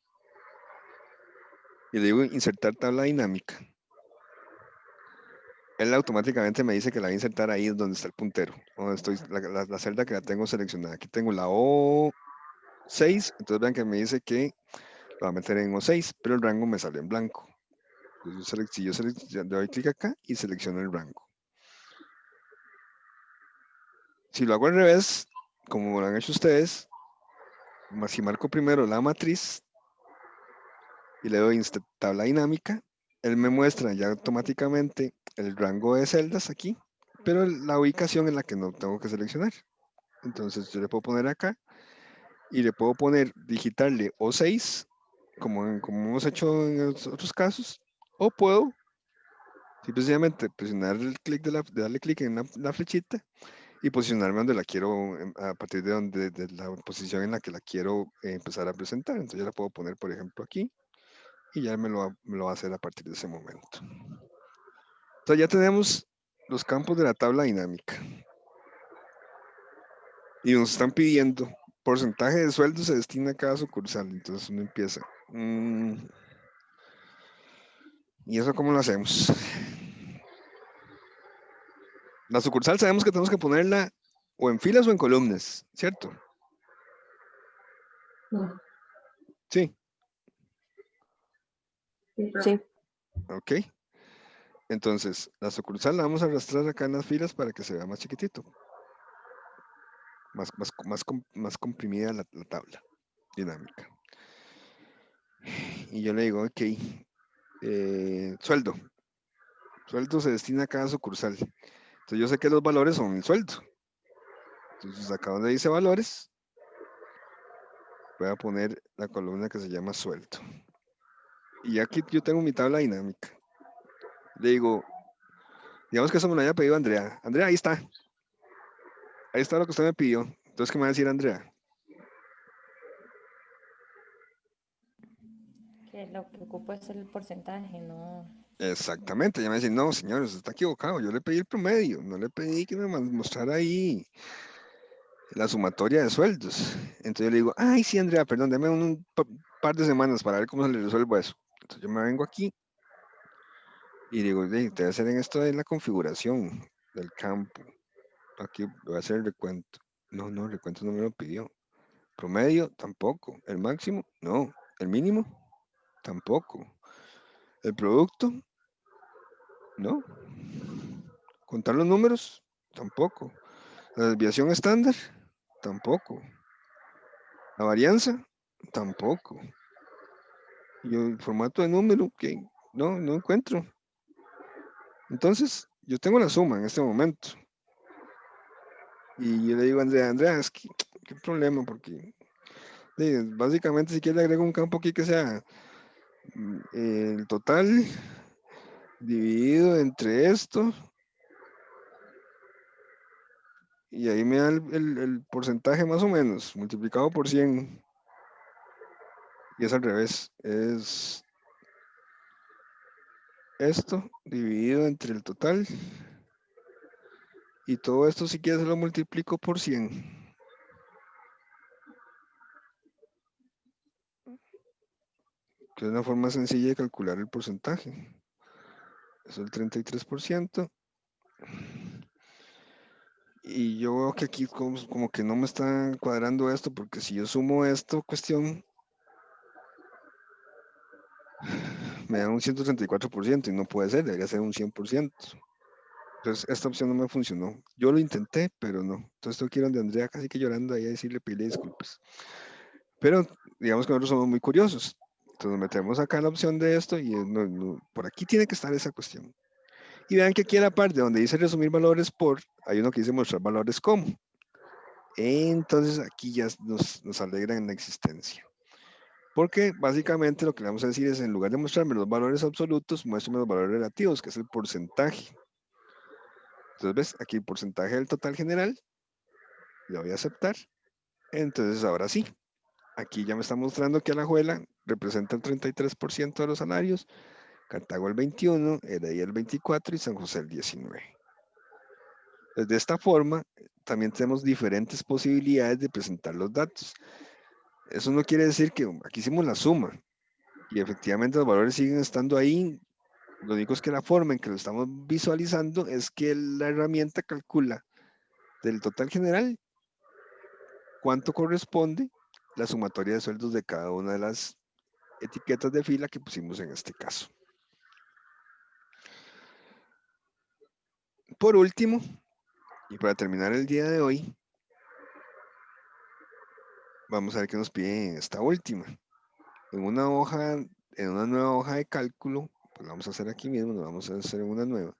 y le digo insertar tabla dinámica, él automáticamente me dice que la voy a insertar ahí donde está el puntero, donde estoy, la celda que la tengo seleccionada. Aquí tengo la O6, entonces vean que me dice que lo va a meter en O6, pero el rango me sale en blanco. Entonces si yo doy clic acá y selecciono el rango. Si lo hago al revés, como lo han hecho ustedes, si marco primero la matriz y le doy tabla dinámica, él me muestra ya automáticamente el rango de celdas aquí, pero la ubicación en la que no tengo que seleccionar. Entonces yo le puedo poner acá y le puedo poner, digitarle O6, como hemos hecho en los otros casos, o puedo simplemente presionar el clic darle clic en la flechita y posicionarme donde la quiero, a partir de la posición en la que la quiero empezar a presentar. Entonces yo la puedo poner, por ejemplo, aquí y ya me lo va a hacer a partir de ese momento. Entonces ya tenemos los campos de la tabla dinámica. Y nos están pidiendo porcentaje de sueldo se destina a cada sucursal. Entonces uno empieza. ¿Y eso cómo lo hacemos? La sucursal sabemos que tenemos que ponerla o en filas o en columnas, ¿cierto? Sí. Sí. Ok. Entonces, la sucursal la vamos a arrastrar acá en las filas para que se vea más chiquitito. Más comprimida la tabla dinámica. Y yo le digo, ok, sueldo. Sueldo se destina a cada sucursal. Entonces yo sé que los valores son el sueldo. Entonces acá donde dice valores, voy a poner la columna que se llama sueldo. Y aquí yo tengo mi tabla dinámica. Le digo, digamos que eso me lo haya pedido Andrea. Andrea, ahí está. Ahí está lo que usted me pidió. Entonces, ¿qué me va a decir Andrea? Que lo que ocupo es el porcentaje, no. Exactamente, ella me dice, no, señor, usted está equivocado, yo le pedí el promedio, no le pedí que me mostrara ahí la sumatoria de sueldos. Entonces yo le digo, ay, sí, Andrea, perdón, deme un par de semanas para ver cómo se le resuelvo eso. Entonces yo me vengo aquí y digo, debe ser en esto de la configuración del campo. Aquí voy a hacer el recuento. No, el recuento no me lo pidió. Promedio, tampoco. El máximo, no. El mínimo, tampoco. El producto, no. Contar los números, tampoco. La desviación estándar, tampoco. La varianza, tampoco. Y el formato de número, que no encuentro. Entonces, yo tengo la suma en este momento. Y yo le digo a Andrea, es que, qué problema, porque básicamente si quiere le agrego un campo aquí que sea el total dividido entre esto. Y ahí me da el porcentaje más o menos, multiplicado por 100. Y es al revés, es esto dividido entre el total. Y todo esto si quieres lo multiplico por 100. Que es una forma sencilla de calcular el porcentaje. Es el 33%. Y yo veo que aquí como que no me está cuadrando esto, porque si yo sumo esta cuestión, me da un 134% y no puede ser, debería ser un 100%. Entonces, esta opción no me funcionó. Yo lo intenté, pero no. Entonces, tengo que ir donde Andrea casi que llorando ahí a decirle, pedirle disculpas. Pero, digamos que nosotros somos muy curiosos. Entonces, metemos acá la opción de esto y por aquí tiene que estar esa cuestión. Y vean que aquí en la parte donde dice resumir valores por, hay uno que dice mostrar valores como. Entonces, aquí ya nos alegran la existencia. Porque básicamente lo que le vamos a decir es, en lugar de mostrarme los valores absolutos, muéstrame los valores relativos, que es el porcentaje. Entonces, ¿ves? Aquí el porcentaje del total general, le voy a aceptar. Entonces, ahora sí, aquí ya me está mostrando que Alajuela representa el 33% de los salarios, Cartago el 21%, Heredia el 24% y San José el 19%. Entonces, de esta forma, también tenemos diferentes posibilidades de presentar los datos. Eso no quiere decir que aquí hicimos la suma y efectivamente los valores siguen estando ahí. Lo único es que la forma en que lo estamos visualizando es que la herramienta calcula del total general cuánto corresponde la sumatoria de sueldos de cada una de las etiquetas de fila que pusimos en este caso. Por último, y para terminar el día de hoy, vamos a ver qué nos pide en esta última. En una nueva hoja de cálculo, pues vamos a hacer aquí mismo, lo vamos a hacer en una nueva.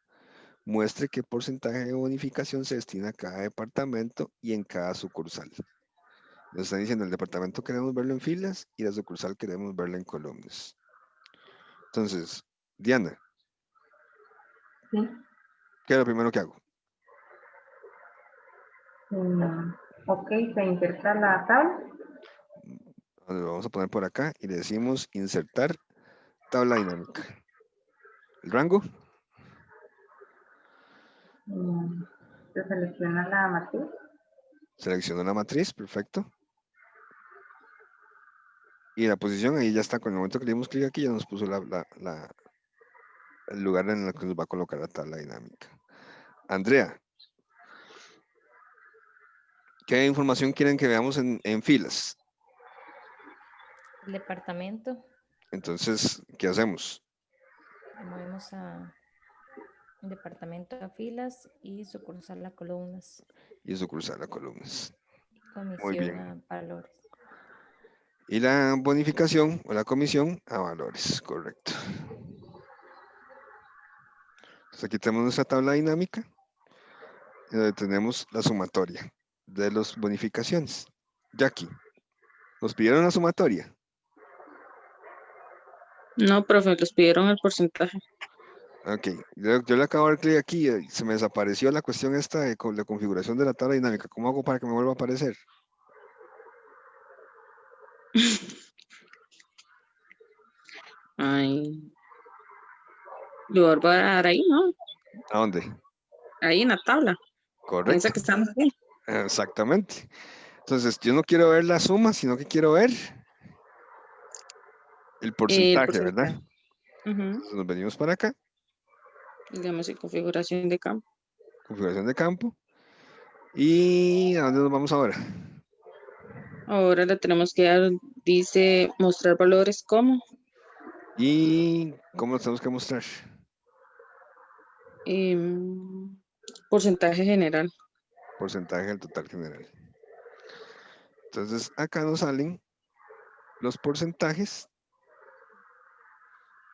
Muestre qué porcentaje de bonificación se destina a cada departamento y en cada sucursal. Nos están diciendo, el departamento queremos verlo en filas y la sucursal queremos verla en columnas. Entonces, Diana, Sí. ¿qué es lo primero que hago? Ok, se inserta la tabla. Lo vamos a poner por acá y le decimos insertar tabla dinámica. El rango, Se selecciona la matriz. selecciono la matriz, perfecto. Y la posición ahí ya está, con el momento que le dimos clic aquí ya nos puso el lugar en el que nos va a colocar la tabla dinámica. Andrea, ¿qué información quieren que veamos en filas? El departamento, Entonces, ¿qué hacemos? le movemos a departamento a filas y sucursal a columnas. Y sucursal a columnas. Muy Comisión bien. a valores. Y la bonificación o la comisión a valores, correcto. Entonces aquí tenemos nuestra tabla dinámica, donde tenemos la sumatoria de las bonificaciones. Jackie, ¿nos pidieron la sumatoria? No, profe, les pidieron el porcentaje. Ok, yo le acabo de dar clic aquí y se me desapareció la cuestión esta de la configuración de la tabla dinámica. ¿Cómo hago para que me vuelva a aparecer? Ay, le voy a dar ahí, ¿no? ¿A dónde? Ahí en la tabla. En esa Correcto, que estamos ahí. exactamente. Entonces, yo no quiero ver la suma, sino que quiero ver el El porcentaje, ¿verdad? porcentaje. Ujú. Entonces, nos venimos para acá, Digamos en configuración de campo. configuración de campo. ¿Y a dónde nos vamos ahora? Ahora le tenemos que dar, dice, mostrar valores como ¿Y cómo los tenemos que mostrar? porcentaje general. Porcentaje del total general. Entonces, acá nos salen los porcentajes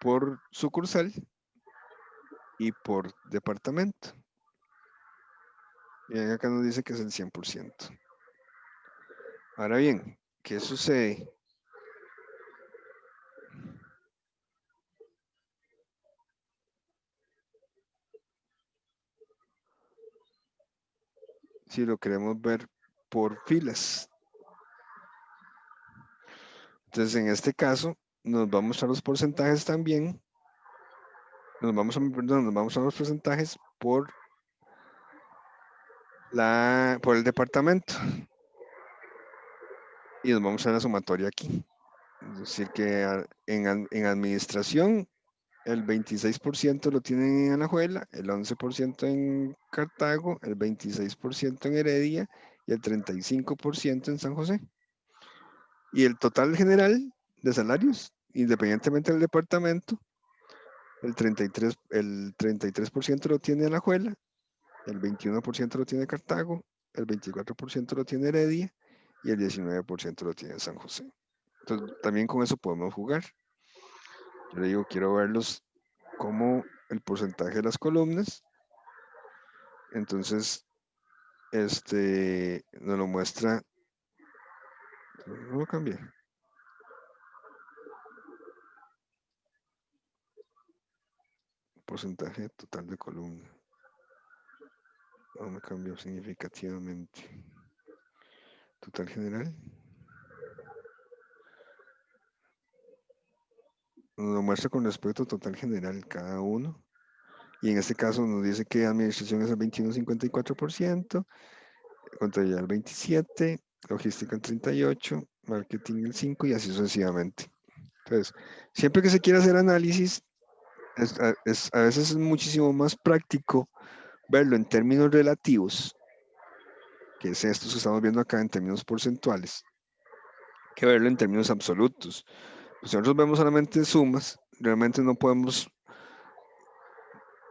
por sucursal y por departamento. Y acá nos dice que es el 100%. Ahora bien, ¿qué sucede? Si lo queremos ver por filas. Entonces, en este caso, nos va a mostrar los porcentajes también. Nos vamos a mostrar los porcentajes por el departamento. Y nos vamos a la sumatoria aquí. Es decir, que en administración, el 26% lo tienen en Alajuela, el 11% en Cartago, el 26% en Heredia y el 35% en San José. Y el total general de salarios, independientemente del departamento, el 33% lo tiene Alajuela, el 21% lo tiene Cartago, el 24% lo tiene Heredia y el 19% lo tiene San José. Entonces, también con eso podemos jugar. Yo le digo, quiero verlos como el porcentaje de las columnas. Entonces, nos lo muestra. No lo cambié. Porcentaje total de columna. No me cambió significativamente. Total general. Nos lo muestra con respecto a total general cada uno. Y en este caso nos dice que administración es el 21,54%, contabilidad el 27%, logística el 38%, marketing el 5% y así sucesivamente. Entonces, siempre que se quiera hacer análisis, a veces es muchísimo más práctico verlo en términos relativos, que es esto que estamos viendo acá en términos porcentuales, que verlo en términos absolutos. Pues si nosotros vemos solamente sumas, realmente no podemos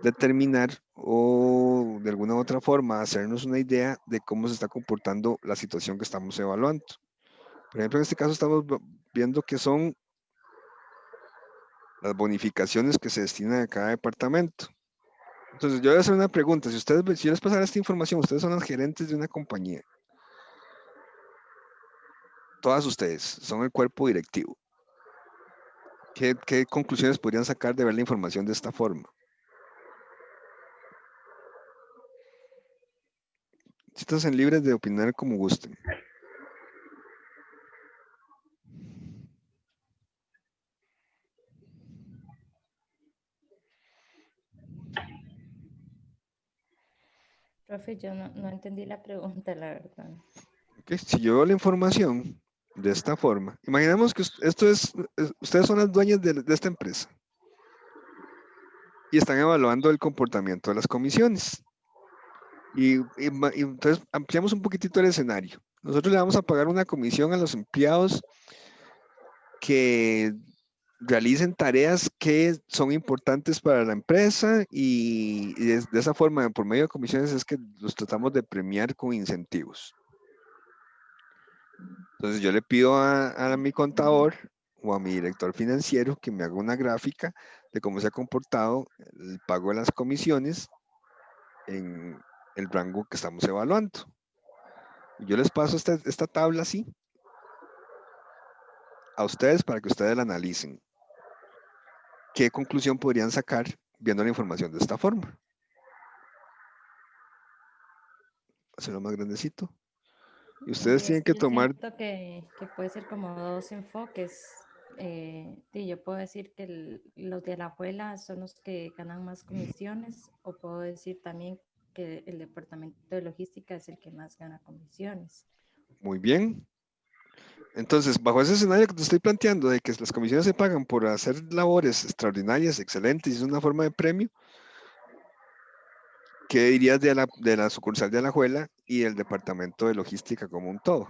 determinar o de alguna u otra forma hacernos una idea de cómo se está comportando la situación que estamos evaluando. Por ejemplo, en este caso estamos viendo que son las bonificaciones que se destinan a cada departamento. Entonces, yo voy a hacer una pregunta. Si yo les pasara esta información, ustedes son los gerentes de una compañía. Todas ustedes son el cuerpo directivo. ¿Qué conclusiones podrían sacar de ver la información de esta forma? Siéntanse libres de opinar como gusten. Profe, yo no entendí la pregunta, la verdad. Okay. Si yo veo la información de esta forma, imaginemos que ustedes son las dueñas de esta empresa y están evaluando el comportamiento de las comisiones. Y entonces ampliamos un poquitito el escenario. Nosotros le vamos a pagar una comisión a los empleados que realicen tareas que son importantes para la empresa y de esa forma, por medio de comisiones, es que los tratamos de premiar con incentivos. Entonces yo le pido a mi contador o a mi director financiero que me haga una gráfica de cómo se ha comportado el pago de las comisiones en el rango que estamos evaluando. Yo les paso esta tabla así a ustedes para que ustedes la analicen. ¿Qué conclusión podrían sacar viendo la información de esta forma. Hacerlo más grandecito. Y ustedes Sí, tienen es que que yo tomar, siento que puede ser como dos enfoques. Sí, yo puedo decir que los de la abuela son los que ganan más comisiones, o puedo decir también que el departamento de logística es el que más gana comisiones. muy bien. Entonces, bajo ese escenario que te estoy planteando, de que las comisiones se pagan por hacer labores extraordinarias, excelentes, y es una forma de premio, ¿qué dirías de la sucursal de Alajuela y el departamento de logística como un todo?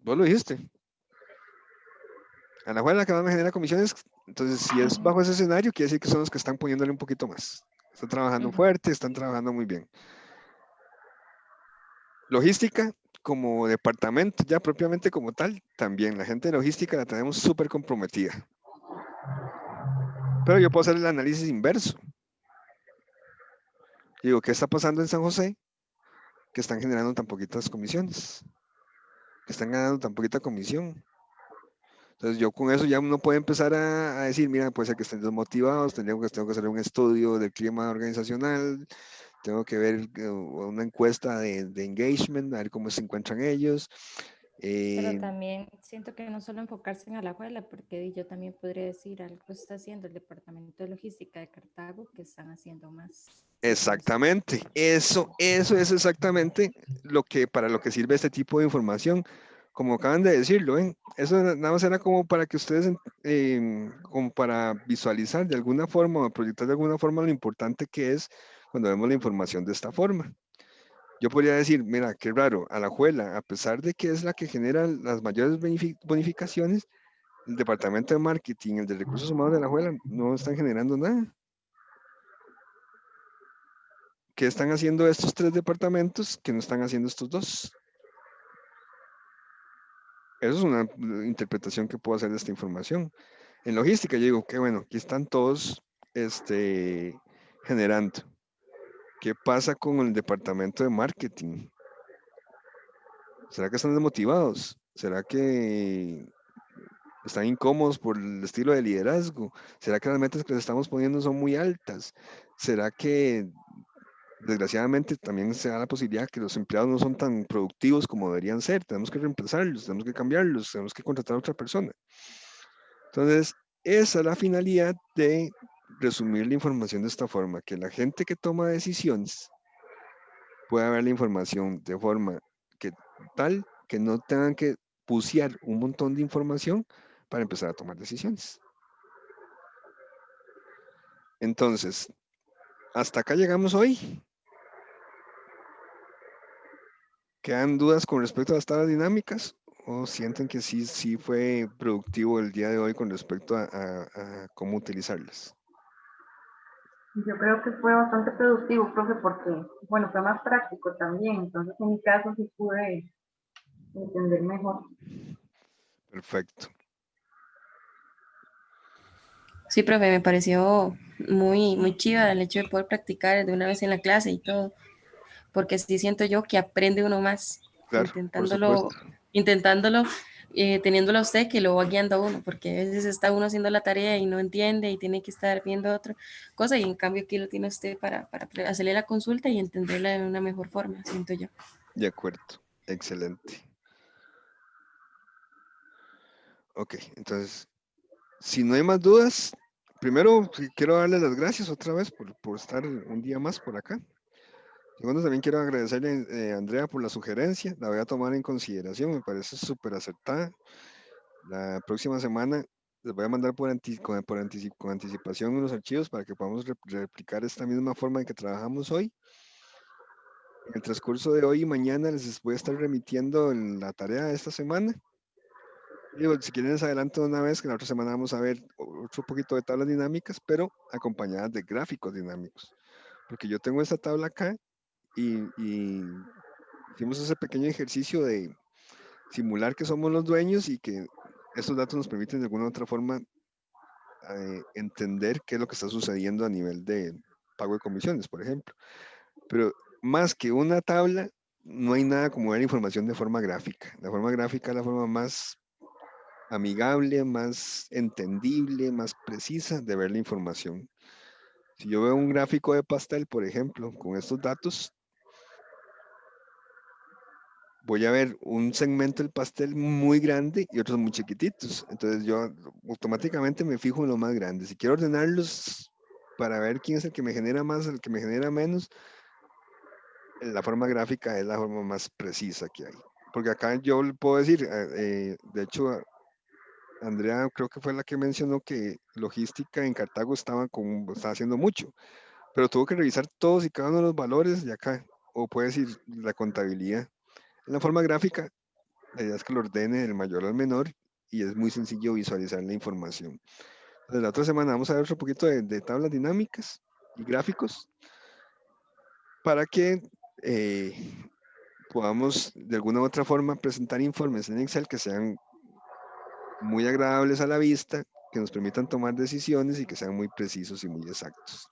Vos lo dijiste. Alajuela que más me genera comisiones, entonces si es Ujú, bajo ese escenario, quiere decir que son los que están poniéndole un poquito más. Están trabajando ujú. fuerte, están trabajando muy bien. Logística como departamento, ya propiamente como tal, también la gente de logística la tenemos súper comprometida. Pero yo puedo hacer el análisis inverso. Digo, ¿qué está pasando en San José? Que están generando tan poquitas comisiones, que están ganando tan poquita comisión. Entonces yo con eso ya uno puede empezar a decir, mira, puede ser que estén desmotivados, tengo que hacer un estudio del clima organizacional, tengo que ver una encuesta de engagement, a ver cómo se encuentran ellos. Pero Eh, también siento que no solo enfocarse en Alajuela, porque yo también podría decir algo está haciendo el departamento de logística de Cartago que están haciendo más circulación. Exactamente, eso es exactamente lo que, para lo que sirve este tipo de información. Como acaban de decirlo, ¿ven? Eso nada más era como para que ustedes, como para visualizar de alguna forma o proyectar de alguna forma lo importante que es cuando vemos la información de esta forma. Yo podría decir, mira, qué raro, Alajuela, a pesar de que es la que genera las mayores bonificaciones, el departamento de marketing, el de recursos humanos de Alajuela, no están generando nada. ¿Qué están haciendo estos tres departamentos que no están haciendo estos dos? Eso es una interpretación que puedo hacer de esta información. En logística, yo digo, que bueno, aquí están todos generando. ¿Qué pasa con el departamento de marketing? ¿Será que están desmotivados? ¿Será que están incómodos por el estilo de liderazgo? ¿Será que las metas que les estamos poniendo son muy altas? ¿Será que desgraciadamente también se da la posibilidad que los empleados no son tan productivos como deberían ser? Tenemos que reemplazarlos, tenemos que cambiarlos, tenemos que contratar a otra persona. Entonces, esa es la finalidad de resumir la información de esta forma, que la gente que toma decisiones pueda ver la información de forma que tal que no tengan que pusear un montón de información para empezar a tomar decisiones. Entonces, hasta acá llegamos hoy. ¿Quedan dudas con respecto a las tablas dinámicas? ¿O sienten que sí fue productivo el día de hoy con respecto a cómo utilizarlas? Yo creo que fue bastante productivo, profe, porque, bueno, fue más práctico también, entonces en mi caso sí pude entender mejor. Perfecto. Sí, profe, me pareció muy chiva el hecho de poder practicar de una vez en la clase y todo, porque sí siento yo que aprende uno más Claro, por supuesto. intentándolo, teniéndolo a usted que lo va guiando a uno, porque a veces está uno haciendo la tarea y no entiende y tiene que estar viendo otra cosa, y en cambio aquí lo tiene usted para hacerle la consulta y entenderla de una mejor forma, siento yo. De acuerdo. Excelente. Ok, entonces, si no hay más dudas, primero sí, quiero darle las gracias otra vez por estar un día más por acá. Segundo, también quiero agradecerle a Andrea por la sugerencia, la voy a tomar en consideración, me parece súper acertada. La próxima semana les voy a mandar con anticipación unos archivos para que podamos replicar esta misma forma en que trabajamos hoy. En el transcurso de hoy y mañana les voy a estar remitiendo la tarea de esta semana. Digo, si quieren les adelanto una vez que la otra semana vamos a ver otro poquito de tablas dinámicas, pero acompañadas de gráficos dinámicos. Porque yo tengo esta tabla acá y hicimos ese pequeño ejercicio de simular que somos los dueños y que estos datos nos permiten de alguna u otra forma entender qué es lo que está sucediendo a nivel de pago de comisiones, por ejemplo. Pero más que una tabla, no hay nada como ver información de forma gráfica. La forma gráfica es la forma más amigable, más entendible, más precisa de ver la información. Si yo veo un gráfico de pastel, por ejemplo, con estos datos, voy a ver un segmento del pastel muy grande y otros muy chiquititos. Entonces yo automáticamente me fijo en lo más grande. Si quiero ordenarlos para ver quién es el que me genera más, el que me genera menos, la forma gráfica es la forma más precisa que hay. Porque acá yo le puedo decir, de hecho, Andrea creo que fue la que mencionó que logística en Cartago estaba haciendo mucho, pero tuvo que revisar todos y cada uno de los valores de acá, o puede decir la contabilidad. En la forma gráfica, la idea es que lo ordene del mayor al menor y es muy sencillo visualizar la información. Entonces, la otra semana vamos a ver otro poquito de tablas dinámicas y gráficos para que podamos de alguna u otra forma presentar informes en Excel que sean muy agradables a la vista, que nos permitan tomar decisiones y que sean muy precisos y muy exactos.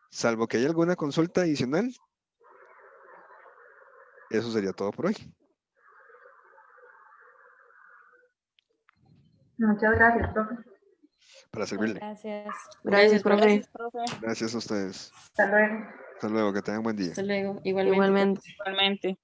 Salvo que haya alguna consulta adicional, eso sería todo por hoy. Muchas gracias, profe. Para servirle. Gracias. Gracias, profe. Gracias, profe. Gracias a ustedes. Hasta luego. Hasta luego, que tengan buen día. Hasta luego, igualmente. Igualmente. Igualmente.